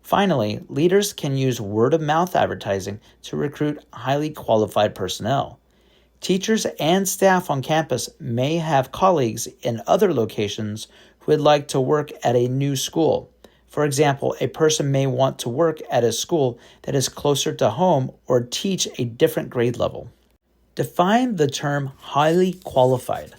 Speaker 1: Finally, leaders can use word-of-mouth advertising to recruit highly qualified personnel. Teachers and staff on campus may have colleagues in other locations who would like to work at a new school. For example, a person may want to work at a school that is closer to home or teach a different grade level. Define the term highly qualified.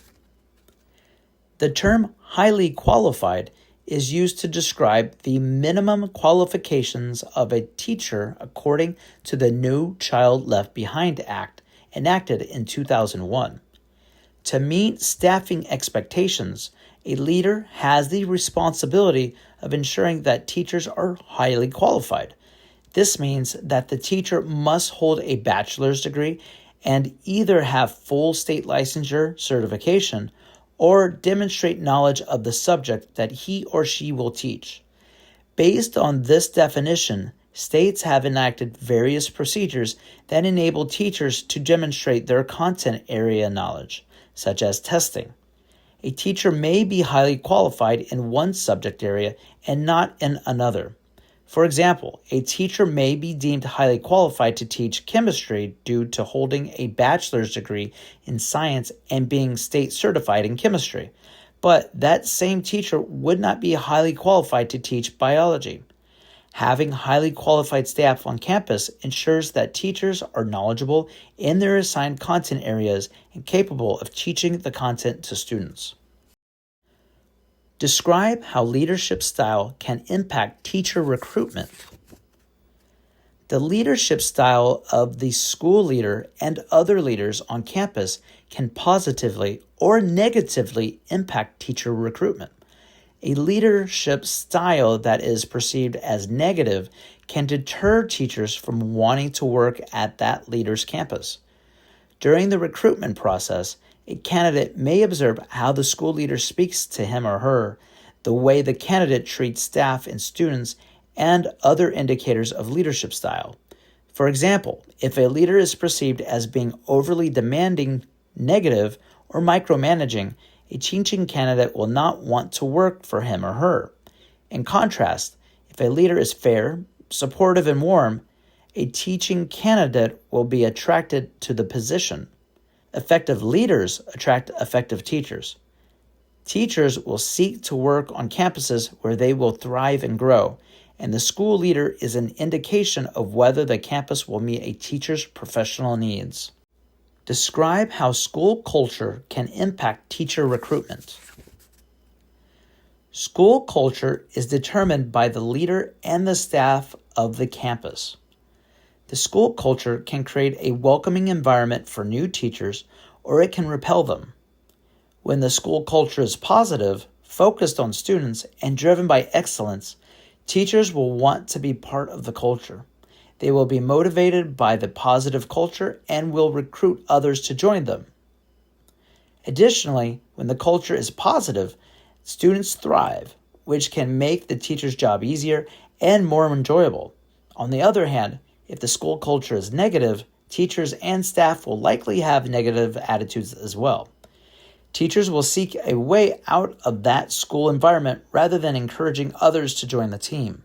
Speaker 1: The term highly qualified is used to describe the minimum qualifications of a teacher according to the No Child Left Behind Act enacted in 2001. To meet staffing expectations, a leader has the responsibility of ensuring that teachers are highly qualified. This means that the teacher must hold a bachelor's degree and either have full state licensure certification or demonstrate knowledge of the subject that he or she will teach. Based on this definition, states have enacted various procedures that enable teachers to demonstrate their content area knowledge, such as testing. A teacher may be highly qualified in one subject area and not in another. For example, a teacher may be deemed highly qualified to teach chemistry due to holding a bachelor's degree in science and being state certified in chemistry, but that same teacher would not be highly qualified to teach biology. Having highly qualified staff on campus ensures that teachers are knowledgeable in their assigned content areas and capable of teaching the content to students. Describe how leadership style can impact teacher recruitment. The leadership style of the school leader and other leaders on campus can positively or negatively impact teacher recruitment. A leadership style that is perceived as negative can deter teachers from wanting to work at that leader's campus. During the recruitment process, a candidate may observe how the school leader speaks to him or her, the way the candidate treats staff and students, and other indicators of leadership style. For example, if a leader is perceived as being overly demanding, negative, or micromanaging, a teaching candidate will not want to work for him or her. In contrast, if a leader is fair, supportive, and warm, a teaching candidate will be attracted to the position. Effective leaders attract effective teachers. Teachers will seek to work on campuses where they will thrive and grow, and the school leader is an indication of whether the campus will meet a teacher's professional needs. Describe how school culture can impact teacher recruitment. School culture is determined by the leader and the staff of the campus. The school culture can create a welcoming environment for new teachers, or it can repel them. When the school culture is positive, focused on students, and driven by excellence, teachers will want to be part of the culture. They will be motivated by the positive culture and will recruit others to join them. Additionally, when the culture is positive, students thrive, which can make the teacher's job easier and more enjoyable. On the other hand, if the school culture is negative, teachers and staff will likely have negative attitudes as well. Teachers will seek a way out of that school environment rather than encouraging others to join the team.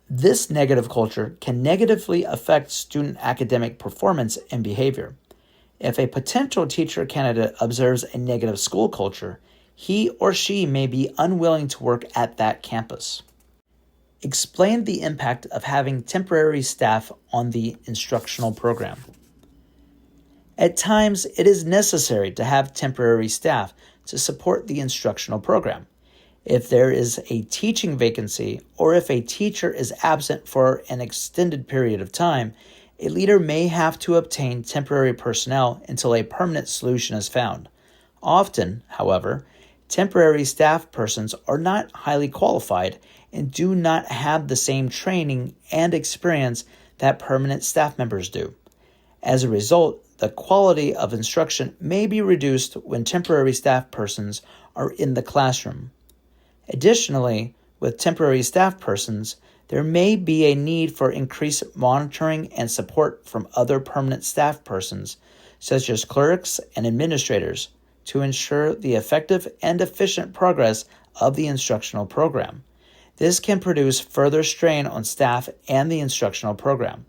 Speaker 1: This negative culture can negatively affect student academic performance and behavior. If a potential teacher candidate observes a negative school culture, he or she may be unwilling to work at that campus. Explain the impact of having temporary staff on the instructional program. At times, it is necessary to have temporary staff to support the instructional program. If there is a teaching vacancy or if a teacher is absent for an extended period of time, a leader may have to obtain temporary personnel until a permanent solution is found. Often, however, temporary staff persons are not highly qualified and do not have the same training and experience that permanent staff members do. As a result, the quality of instruction may be reduced when temporary staff persons are in the classroom. Additionally, with temporary staff persons, there may be a need for increased monitoring and support from other permanent staff persons, such as clerks and administrators, to ensure the effective and efficient progress of the instructional program. This can produce further strain on staff and the instructional program.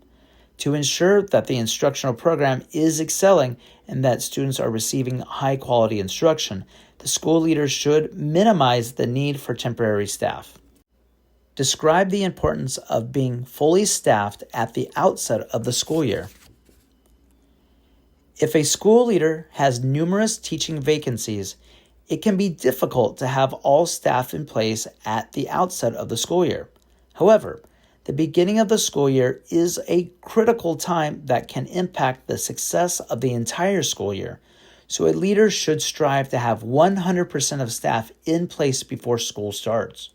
Speaker 1: To ensure that the instructional program is excelling and that students are receiving high-quality instruction, the school leader should minimize the need for temporary staff. Describe the importance of being fully staffed at the outset of the school year. If a school leader has numerous teaching vacancies, it can be difficult to have all staff in place at the outset of the school year. However, the beginning of the school year is a critical time that can impact the success of the entire school year, so a leader should strive to have 100% of staff in place before school starts.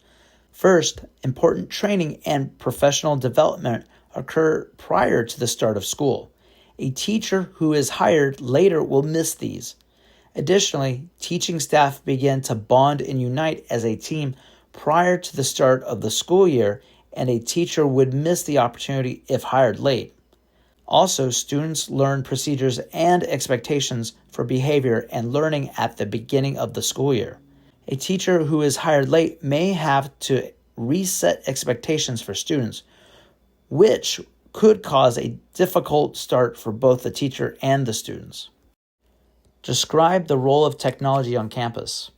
Speaker 1: First, important training and professional development occur prior to the start of school. A teacher who is hired later will miss these. Additionally, teaching staff begin to bond and unite as a team prior to the start of the school year, and a teacher would miss the opportunity if hired late. Also, students learn procedures and expectations for behavior and learning at the beginning of the school year. A teacher who is hired late may have to reset expectations for students, which could cause a difficult start for both the teacher and the students. Describe the role of technology on campus.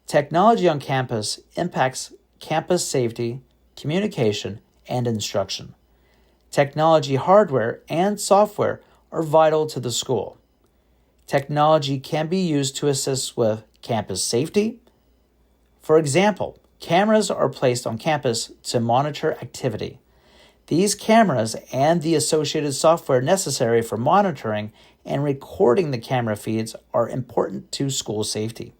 Speaker 1: Technology on campus impacts campus safety, communication, and instruction. Technology hardware and software are vital to the school. Technology can be used to assist with campus safety. For example, cameras are placed on campus to monitor activity. These cameras and the associated software necessary for monitoring and recording the camera feeds are important to school safety.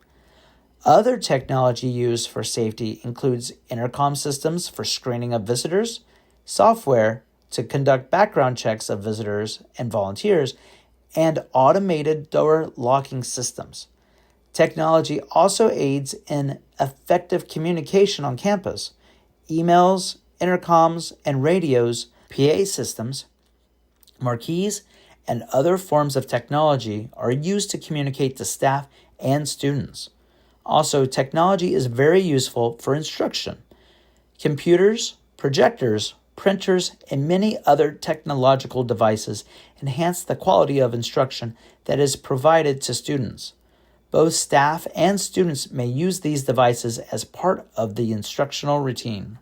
Speaker 1: Other technology used for safety includes intercom systems for screening of visitors, software to conduct background checks of visitors and volunteers, and automated door locking systems. Technology also aids in effective communication on campus. Emails, intercoms, and radios, PA systems, marquees, and other forms of technology are used to communicate to staff and students. Also, technology is very useful for instruction. Computers, projectors, printers, and many other technological devices enhance the quality of instruction that is provided to students. Both staff and students may use these devices as part of the instructional routine.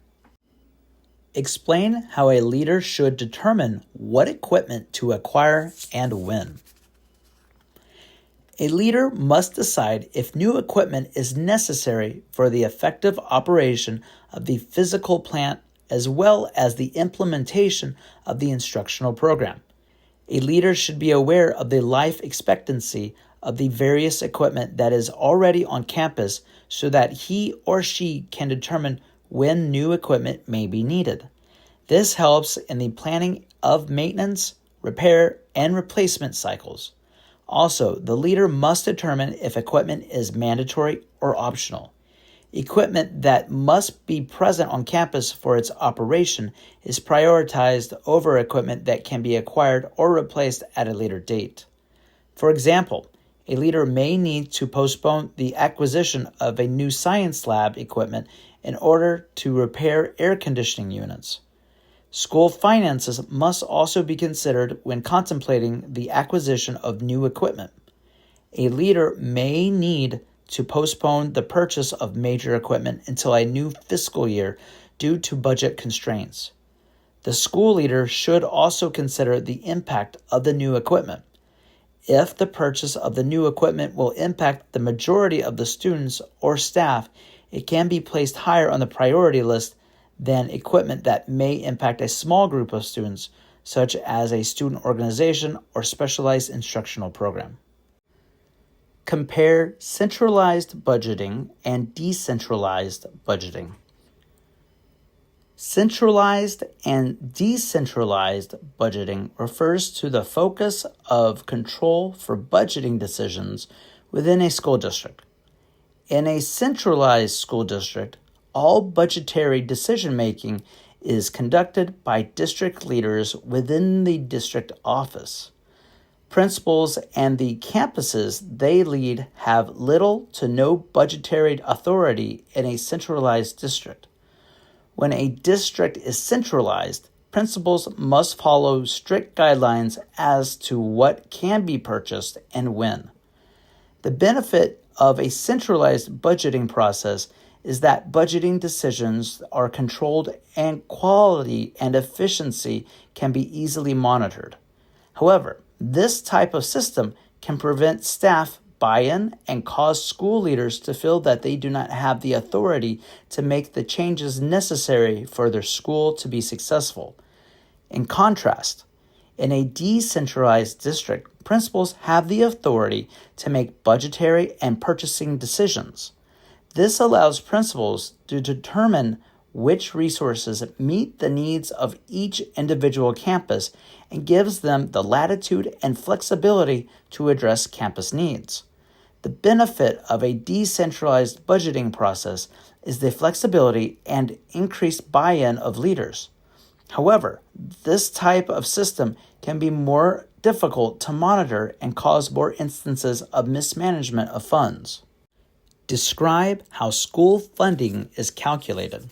Speaker 1: Explain how a leader should determine what equipment to acquire and when. A leader must decide if new equipment is necessary for the effective operation of the physical plant as well as the implementation of the instructional program. A leader should be aware of the life expectancy of the various equipment that is already on campus so that he or she can determine when new equipment may be needed. This helps in the planning of maintenance, repair, and replacement cycles. Also, the leader must determine if equipment is mandatory or optional. Equipment that must be present on campus for its operation is prioritized over equipment that can be acquired or replaced at a later date. For example, a leader may need to postpone the acquisition of a new science lab equipment in order to repair air conditioning units. School finances must also be considered when contemplating the acquisition of new equipment. A leader may need to postpone the purchase of major equipment until a new fiscal year due to budget constraints. The school leader should also consider the impact of the new equipment. If the purchase of the new equipment will impact the majority of the students or staff, it can be placed higher on the priority list than equipment that may impact a small group of students, such as a student organization or specialized instructional program. Compare centralized budgeting and decentralized budgeting. Centralized and decentralized budgeting refers to the focus of control for budgeting decisions within a school district. In a centralized school district, all budgetary decision-making is conducted by district leaders within the district office. Principals and the campuses they lead have little to no budgetary authority in a centralized district. When a district is centralized, principals must follow strict guidelines as to what can be purchased and when. The benefit of a centralized budgeting process is that budgeting decisions are controlled and quality and efficiency can be easily monitored. However, this type of system can prevent staff buy-in and cause school leaders to feel that they do not have the authority to make the changes necessary for their school to be successful. In contrast, in a decentralized district, principals have the authority to make budgetary and purchasing decisions. This allows principals to determine which resources meet the needs of each individual campus and gives them the latitude and flexibility to address campus needs. The benefit of a decentralized budgeting process is the flexibility and increased buy-in of leaders. However, this type of system can be more difficult to monitor and cause more instances of mismanagement of funds. Describe how school funding is calculated.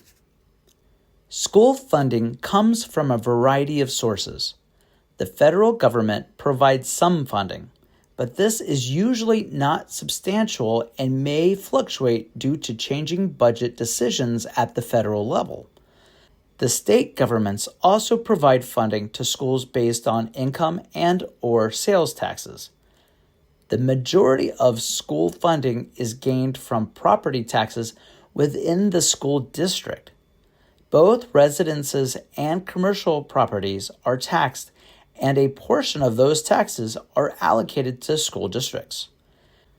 Speaker 1: School funding comes from a variety of sources. The federal government provides some funding, but this is usually not substantial and may fluctuate due to changing budget decisions at the federal level. The state governments also provide funding to schools based on income and/or sales taxes. The majority of school funding is gained from property taxes within the school district. Both residences and commercial properties are taxed, and a portion of those taxes are allocated to school districts.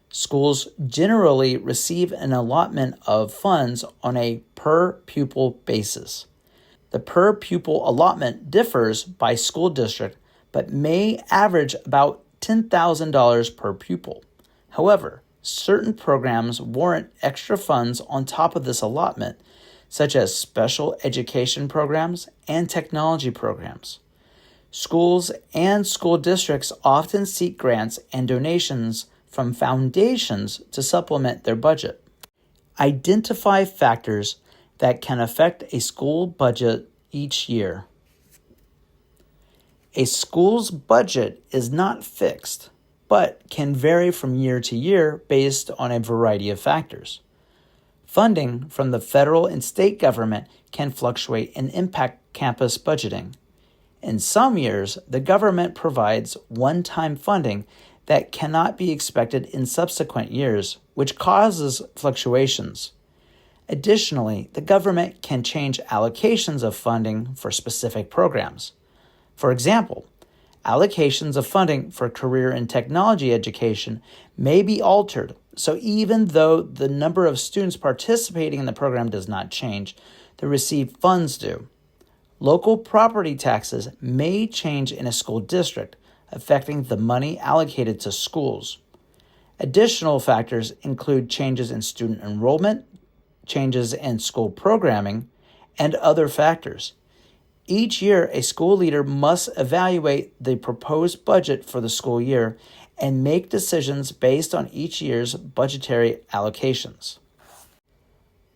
Speaker 1: Schools generally receive an allotment of funds on a per-pupil basis. The per-pupil allotment differs by school district, but may average about $10,000 per pupil. However, certain programs warrant extra funds on top of this allotment, such as special education programs and technology programs. Schools and school districts often seek grants and donations from foundations to supplement their budget. Identify factors that can affect a school budget each year. A school's budget is not fixed, but can vary from year to year based on a variety of factors. Funding from the federal and state government can fluctuate and impact campus budgeting. In some years, the government provides one-time funding that cannot be expected in subsequent years, which causes fluctuations. Additionally, the government can change allocations of funding for specific programs. For example, allocations of funding for career and technology education may be altered, so even though the number of students participating in the program does not change, the received funds do. Local property taxes may change in a school district, affecting the money allocated to schools. Additional factors include changes in student enrollment, changes in school programming, and other factors. Each year, a school leader must evaluate the proposed budget for the school year and make decisions based on each year's budgetary allocations.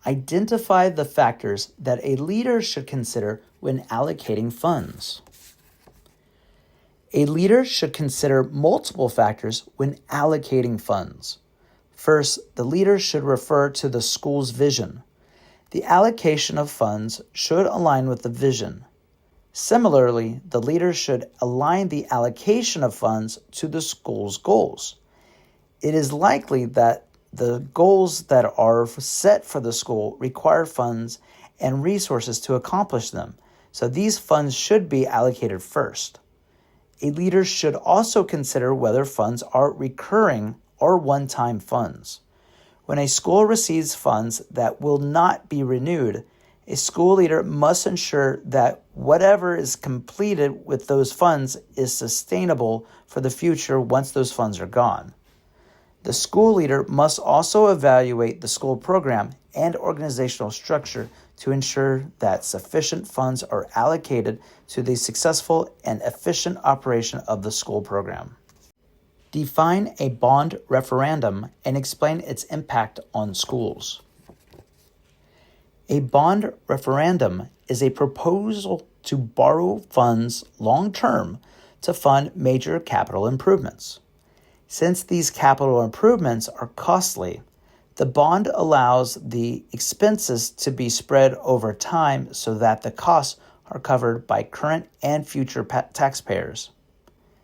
Speaker 1: Identify the factors that a leader should consider when allocating funds. A leader should consider multiple factors when allocating funds. First, the leader should refer to the school's vision. The allocation of funds should align with the vision. Similarly, the leader should align the allocation of funds to the school's goals. It is likely that the goals that are set for the school require funds and resources to accomplish them, so these funds should be allocated first. A leader should also consider whether funds are recurring or one-time funds. When a school receives funds that will not be renewed, a school leader must ensure that whatever is completed with those funds is sustainable for the future once those funds are gone. The school leader must also evaluate the school program and organizational structure to ensure that sufficient funds are allocated to the successful and efficient operation of the school program. Define a bond referendum and explain its impact on schools. A bond referendum is a proposal to borrow funds long-term to fund major capital improvements. Since these capital improvements are costly, the bond allows the expenses to be spread over time so that the costs are covered by current and future taxpayers.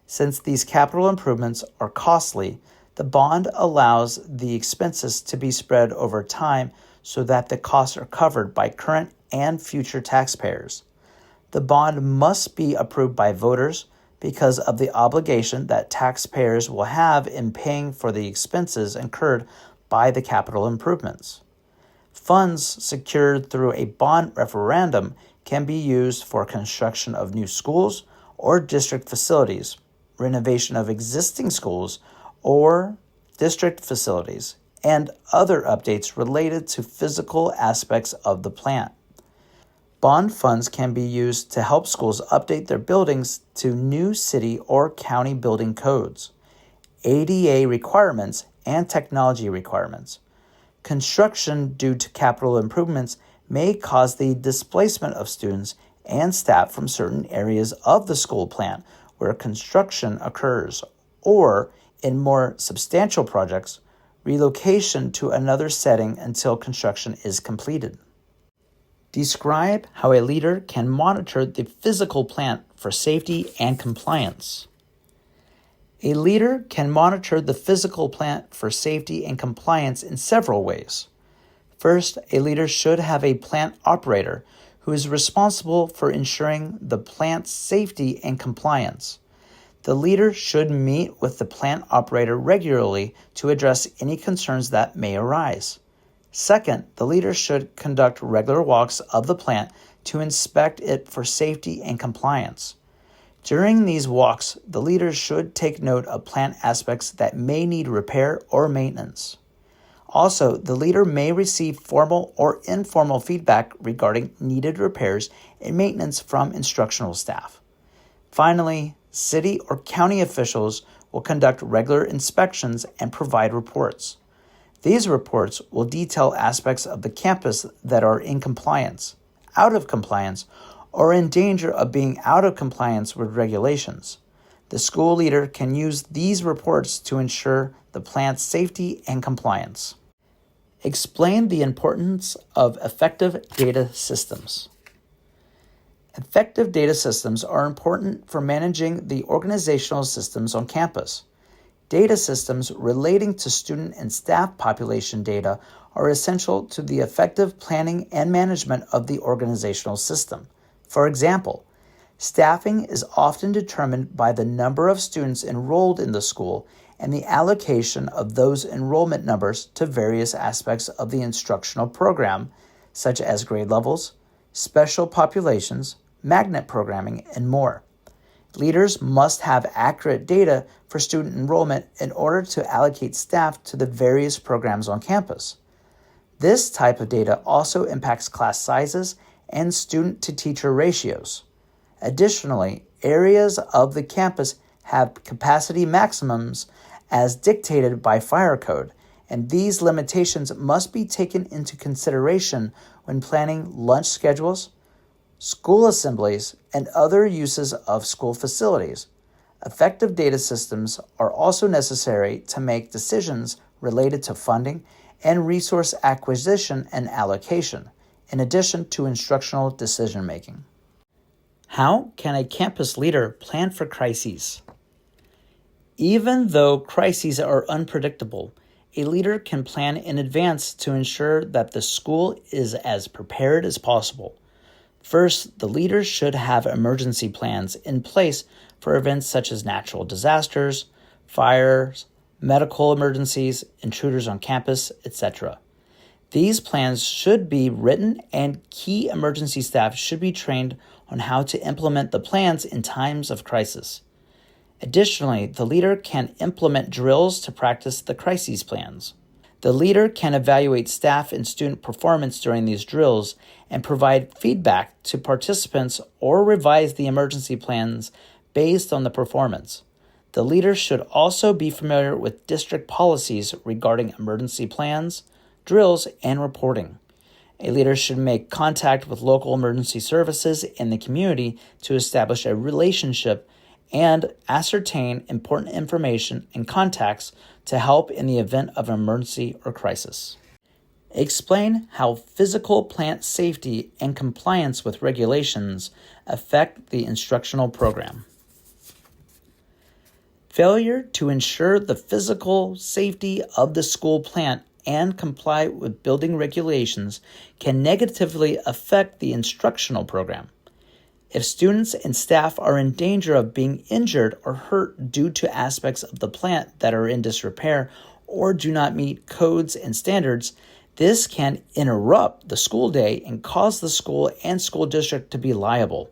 Speaker 1: Since these capital improvements are costly, the bond allows the expenses to be spread over time so that the costs are covered by current and future taxpayers. The bond must be approved by voters because of the obligation that taxpayers will have in paying for the expenses incurred by the capital improvements. Funds secured through a bond referendum can be used for construction of new schools or district facilities, renovation of existing schools or district facilities, and other updates related to physical aspects of the plant. Bond funds can be used to help schools update their buildings to new city or county building codes, ADA requirements, and technology requirements. Construction due to capital improvements may cause the displacement of students and staff from certain areas of the school plant where construction occurs, or, in more substantial projects, relocation to another setting until construction is completed. Describe how a leader can monitor the physical plant for safety and compliance. A leader can monitor the physical plant for safety and compliance in several ways. First, a leader should have a plant operator who is responsible for ensuring the plant's safety and compliance. The leader should meet with the plant operator regularly to address any concerns that may arise. Second, the leader should conduct regular walks of the plant to inspect it for safety and compliance. During these walks, the leader should take note of plant aspects that may need repair or maintenance. Also, the leader may receive formal or informal feedback regarding needed repairs and maintenance from instructional staff. Finally, city or county officials will conduct regular inspections and provide reports. These reports will detail aspects of the campus that are in compliance, out of compliance, or in danger of being out of compliance with regulations. The school leader can use these reports to ensure the plant's safety and compliance. Explain the importance of effective data systems. Effective data systems are important for managing the organizational systems on campus. Data systems relating to student and staff population data are essential to the effective planning and management of the organizational system. For example, staffing is often determined by the number of students enrolled in the school and the allocation of those enrollment numbers to various aspects of the instructional program, such as grade levels, special populations, magnet programming, and more. Leaders must have accurate data for student enrollment in order to allocate staff to the various programs on campus. This type of data also impacts class sizes and student-to-teacher ratios. Additionally, areas of the campus have capacity maximums as dictated by fire code, and these limitations must be taken into consideration when planning lunch schedules, school assemblies, and other uses of school facilities. Effective data systems are also necessary to make decisions related to funding and resource acquisition and allocation, in addition to instructional decision-making. How can a campus leader plan for crises? Even though crises are unpredictable, a leader can plan in advance to ensure that the school is as prepared as possible. First, the leader should have emergency plans in place for events such as natural disasters, fires, medical emergencies, intruders on campus, etc. These plans should be written, and key emergency staff should be trained on how to implement the plans in times of crisis. Additionally, the leader can implement drills to practice the crises plans. The leader can evaluate staff and student performance during these drills and provide feedback to participants or revise the emergency plans based on the performance. The leader should also be familiar with district policies regarding emergency plans, drills, and reporting. A leader should make contact with local emergency services in the community to establish a relationship and ascertain important information and contacts to help in the event of an emergency or crisis. Explain how physical plant safety and compliance with regulations affect the instructional program. Failure to ensure the physical safety of the school plant and comply with building regulations can negatively affect the instructional program. If students and staff are in danger of being injured or hurt due to aspects of the plant that are in disrepair or do not meet codes and standards, this can interrupt the school day and cause the school and school district to be liable.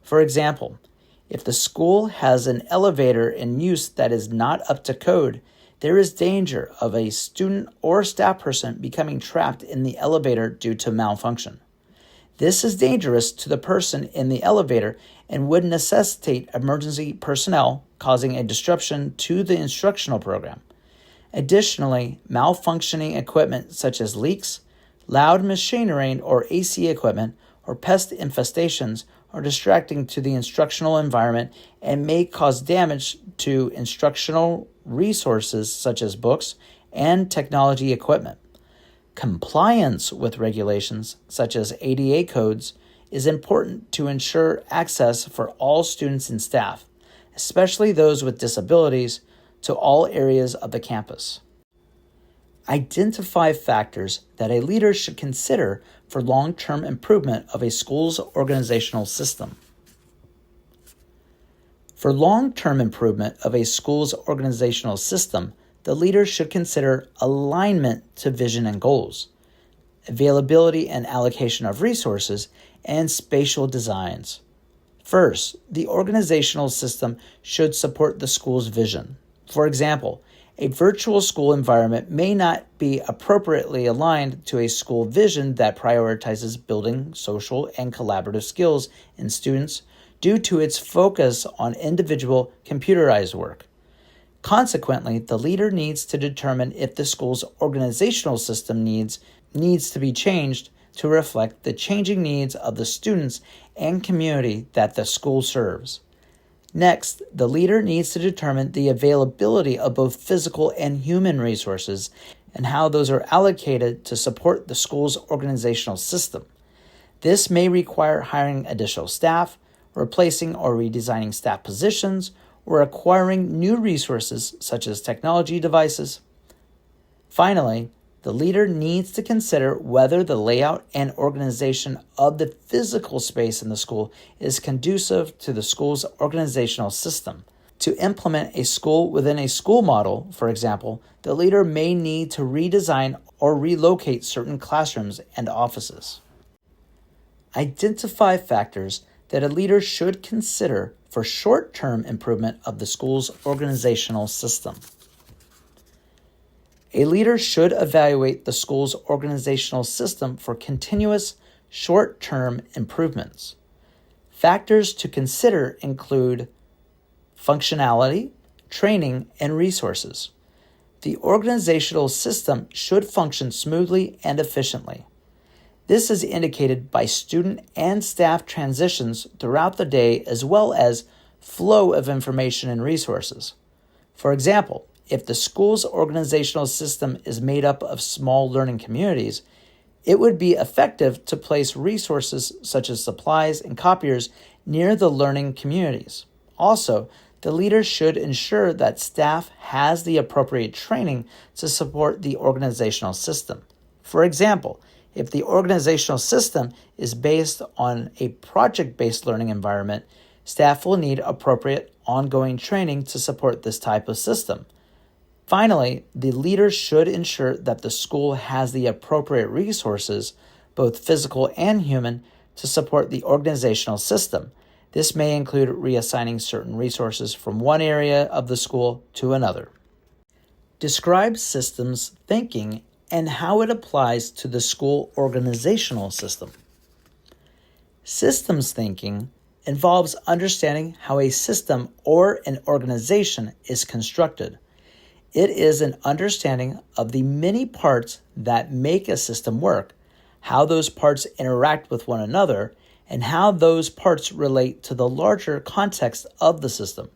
Speaker 1: For example, if the school has an elevator in use that is not up to code, there is danger of a student or staff person becoming trapped in the elevator due to malfunction. This is dangerous to the person in the elevator and would necessitate emergency personnel, causing a disruption to the instructional program. Additionally, malfunctioning equipment such as leaks, loud machinery or AC equipment, or pest infestations are distracting to the instructional environment and may cause damage to instructional resources such as books and technology equipment. Compliance with regulations, such as ADA codes, is important to ensure access for all students and staff, especially those with disabilities, to all areas of the campus. Identify factors that a leader should consider for long-term improvement of a school's organizational system. For long-term improvement of a school's organizational system, the leader should consider alignment to vision and goals, availability and allocation of resources, and spatial designs. First, the organizational system should support the school's vision. For example, a virtual school environment may not be appropriately aligned to a school vision that prioritizes building social and collaborative skills in students due to its focus on individual computerized work. Consequently, the leader needs to determine if the school's organizational system needs to be changed to reflect the changing needs of the students and community that the school serves. Next, the leader needs to determine the availability of both physical and human resources and how those are allocated to support the school's organizational system. This may require hiring additional staff, replacing or redesigning staff positions, or acquiring new resources such as technology devices. Finally, the leader needs to consider whether the layout and organization of the physical space in the school is conducive to the school's organizational system. To implement a school within a school model, for example, the leader may need to redesign or relocate certain classrooms and offices. Identify factors that a leader should consider for short-term improvement of the school's organizational system. A leader should evaluate the school's organizational system for continuous short-term improvements. Factors to consider include functionality, training, and resources. The organizational system should function smoothly and efficiently. This is indicated by student and staff transitions throughout the day as well as flow of information and resources. For example, if the school's organizational system is made up of small learning communities, it would be effective to place resources such as supplies and copiers near the learning communities. Also, the leader should ensure that staff has the appropriate training to support the organizational system. For example, if the organizational system is based on a project-based learning environment, staff will need appropriate ongoing training to support this type of system. Finally, the leader should ensure that the school has the appropriate resources, both physical and human, to support the organizational system. This may include reassigning certain resources from one area of the school to another. Describe systems thinking and how it applies to the school organizational system. Systems thinking involves understanding how a system or an organization is constructed. It is an understanding of the many parts that make a system work, how those parts interact with one another, and how those parts relate to the larger context of the system.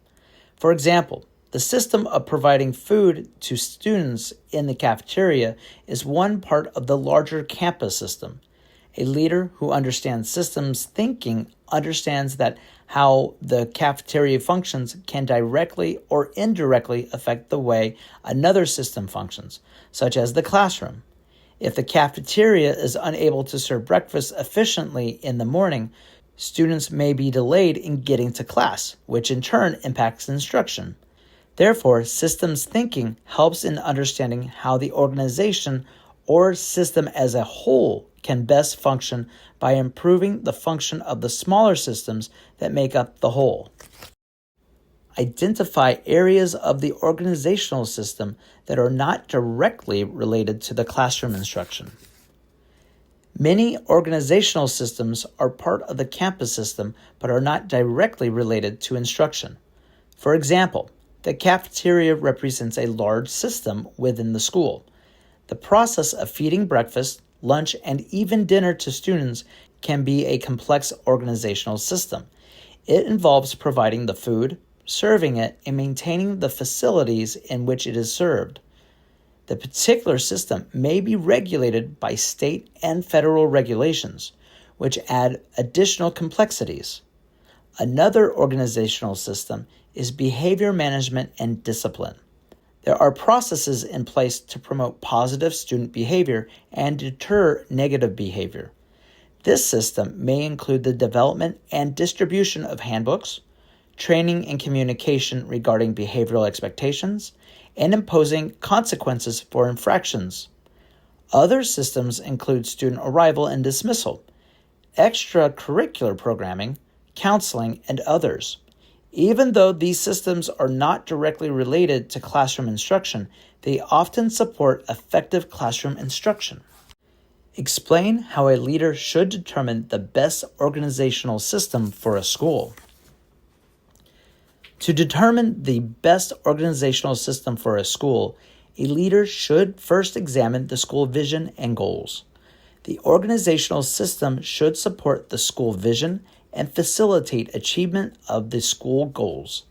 Speaker 1: For example, the system of providing food to students in the cafeteria is one part of the larger campus system. A leader who understands systems thinking understands that how the cafeteria functions can directly or indirectly affect the way another system functions, such as the classroom. If the cafeteria is unable to serve breakfast efficiently in the morning, students may be delayed in getting to class, which in turn impacts instruction. Therefore, systems thinking helps in understanding how the organization or system as a whole can best function by improving the function of the smaller systems that make up the whole. Identify areas of the organizational system that are not directly related to the classroom instruction. Many organizational systems are part of the campus system but are not directly related to instruction. For example, the cafeteria represents a large system within the school. The process of feeding breakfast, lunch, and even dinner to students can be a complex organizational system. It involves providing the food, serving it, and maintaining the facilities in which it is served. The particular system may be regulated by state and federal regulations, which add additional complexities. Another organizational system is behavior management and discipline. There are processes in place to promote positive student behavior and deter negative behavior. This system may include the development and distribution of handbooks, training and communication regarding behavioral expectations, and imposing consequences for infractions. Other systems include student arrival and dismissal, extracurricular programming, counseling, and others. Even though these systems are not directly related to classroom instruction, they often support effective classroom instruction. Explain how a leader should determine the best organizational system for a school. To determine the best organizational system for a school, a leader should first examine the school vision and goals. The organizational system should support the school vision and facilitate achievement of the school goals.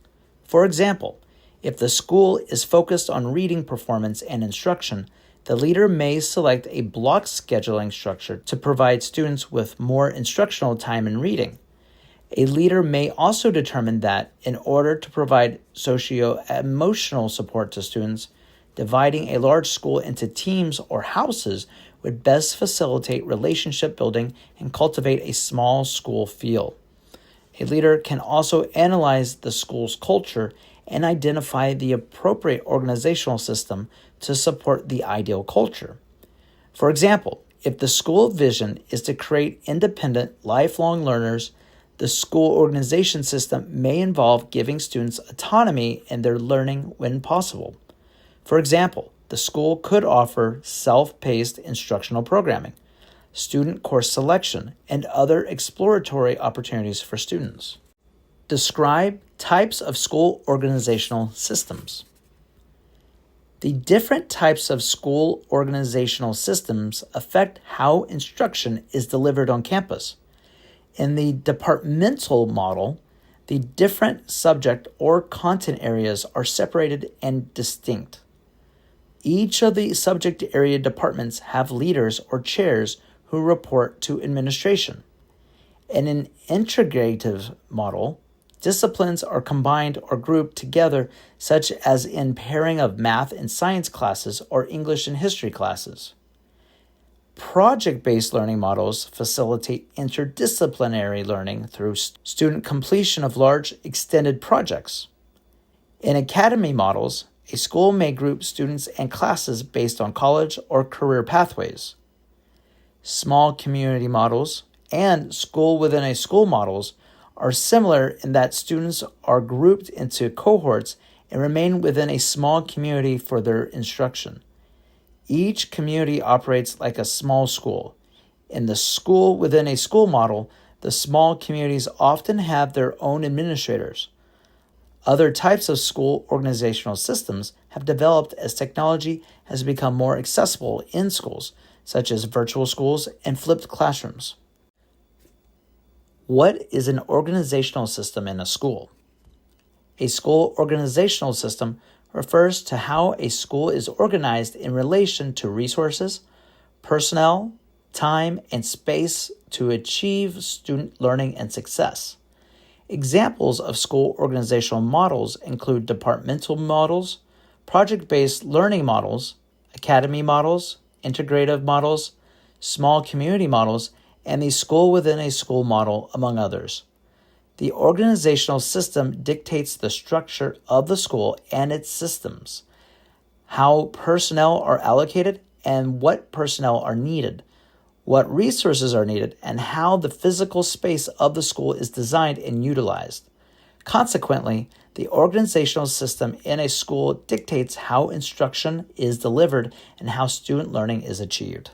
Speaker 1: For example, if the school is focused on reading performance and instruction, the leader may select a block scheduling structure to provide students with more instructional time in reading. A leader may also determine that in order to provide socio-emotional support to students, dividing a large school into teams or houses would best facilitate relationship building and cultivate a small school feel. A leader can also analyze the school's culture and identify the appropriate organizational system to support the ideal culture. For example, if the school vision is to create independent, lifelong learners, the school organization system may involve giving students autonomy in their learning when possible. For example, the school could offer self-paced instructional programming, student course selection, and other exploratory opportunities for students. Describe types of school organizational systems. The different types of school organizational systems affect how instruction is delivered on campus. In the departmental model, the different subject or content areas are separated and distinct. Each of the subject area departments have leaders or chairs who report to administration. In an integrative model, disciplines are combined or grouped together, such as in pairing of math and science classes or English and history classes. Project-based learning models facilitate interdisciplinary learning through student completion of large, extended projects. In academy models, a school may group students and classes based on college or career pathways. Small community models and school within a school models are similar in that students are grouped into cohorts and remain within a small community for their instruction. Each community operates like a small school. In the school within a school model, the small communities often have their own administrators. Other types of school organizational systems have developed as technology has become more accessible in schools, such as virtual schools and flipped classrooms. What is an organizational system in a school? A school organizational system refers to how a school is organized in relation to resources, personnel, time, and space to achieve student learning and success. Examples of school organizational models include departmental models, project-based learning models, academy models, integrative models, small community models, and the school within a school model, among others. The organizational system dictates the structure of the school and its systems, how personnel are allocated and what personnel are needed, what resources are needed, and how the physical space of the school is designed and utilized. Consequently, the organizational system in a school dictates how instruction is delivered and how student learning is achieved.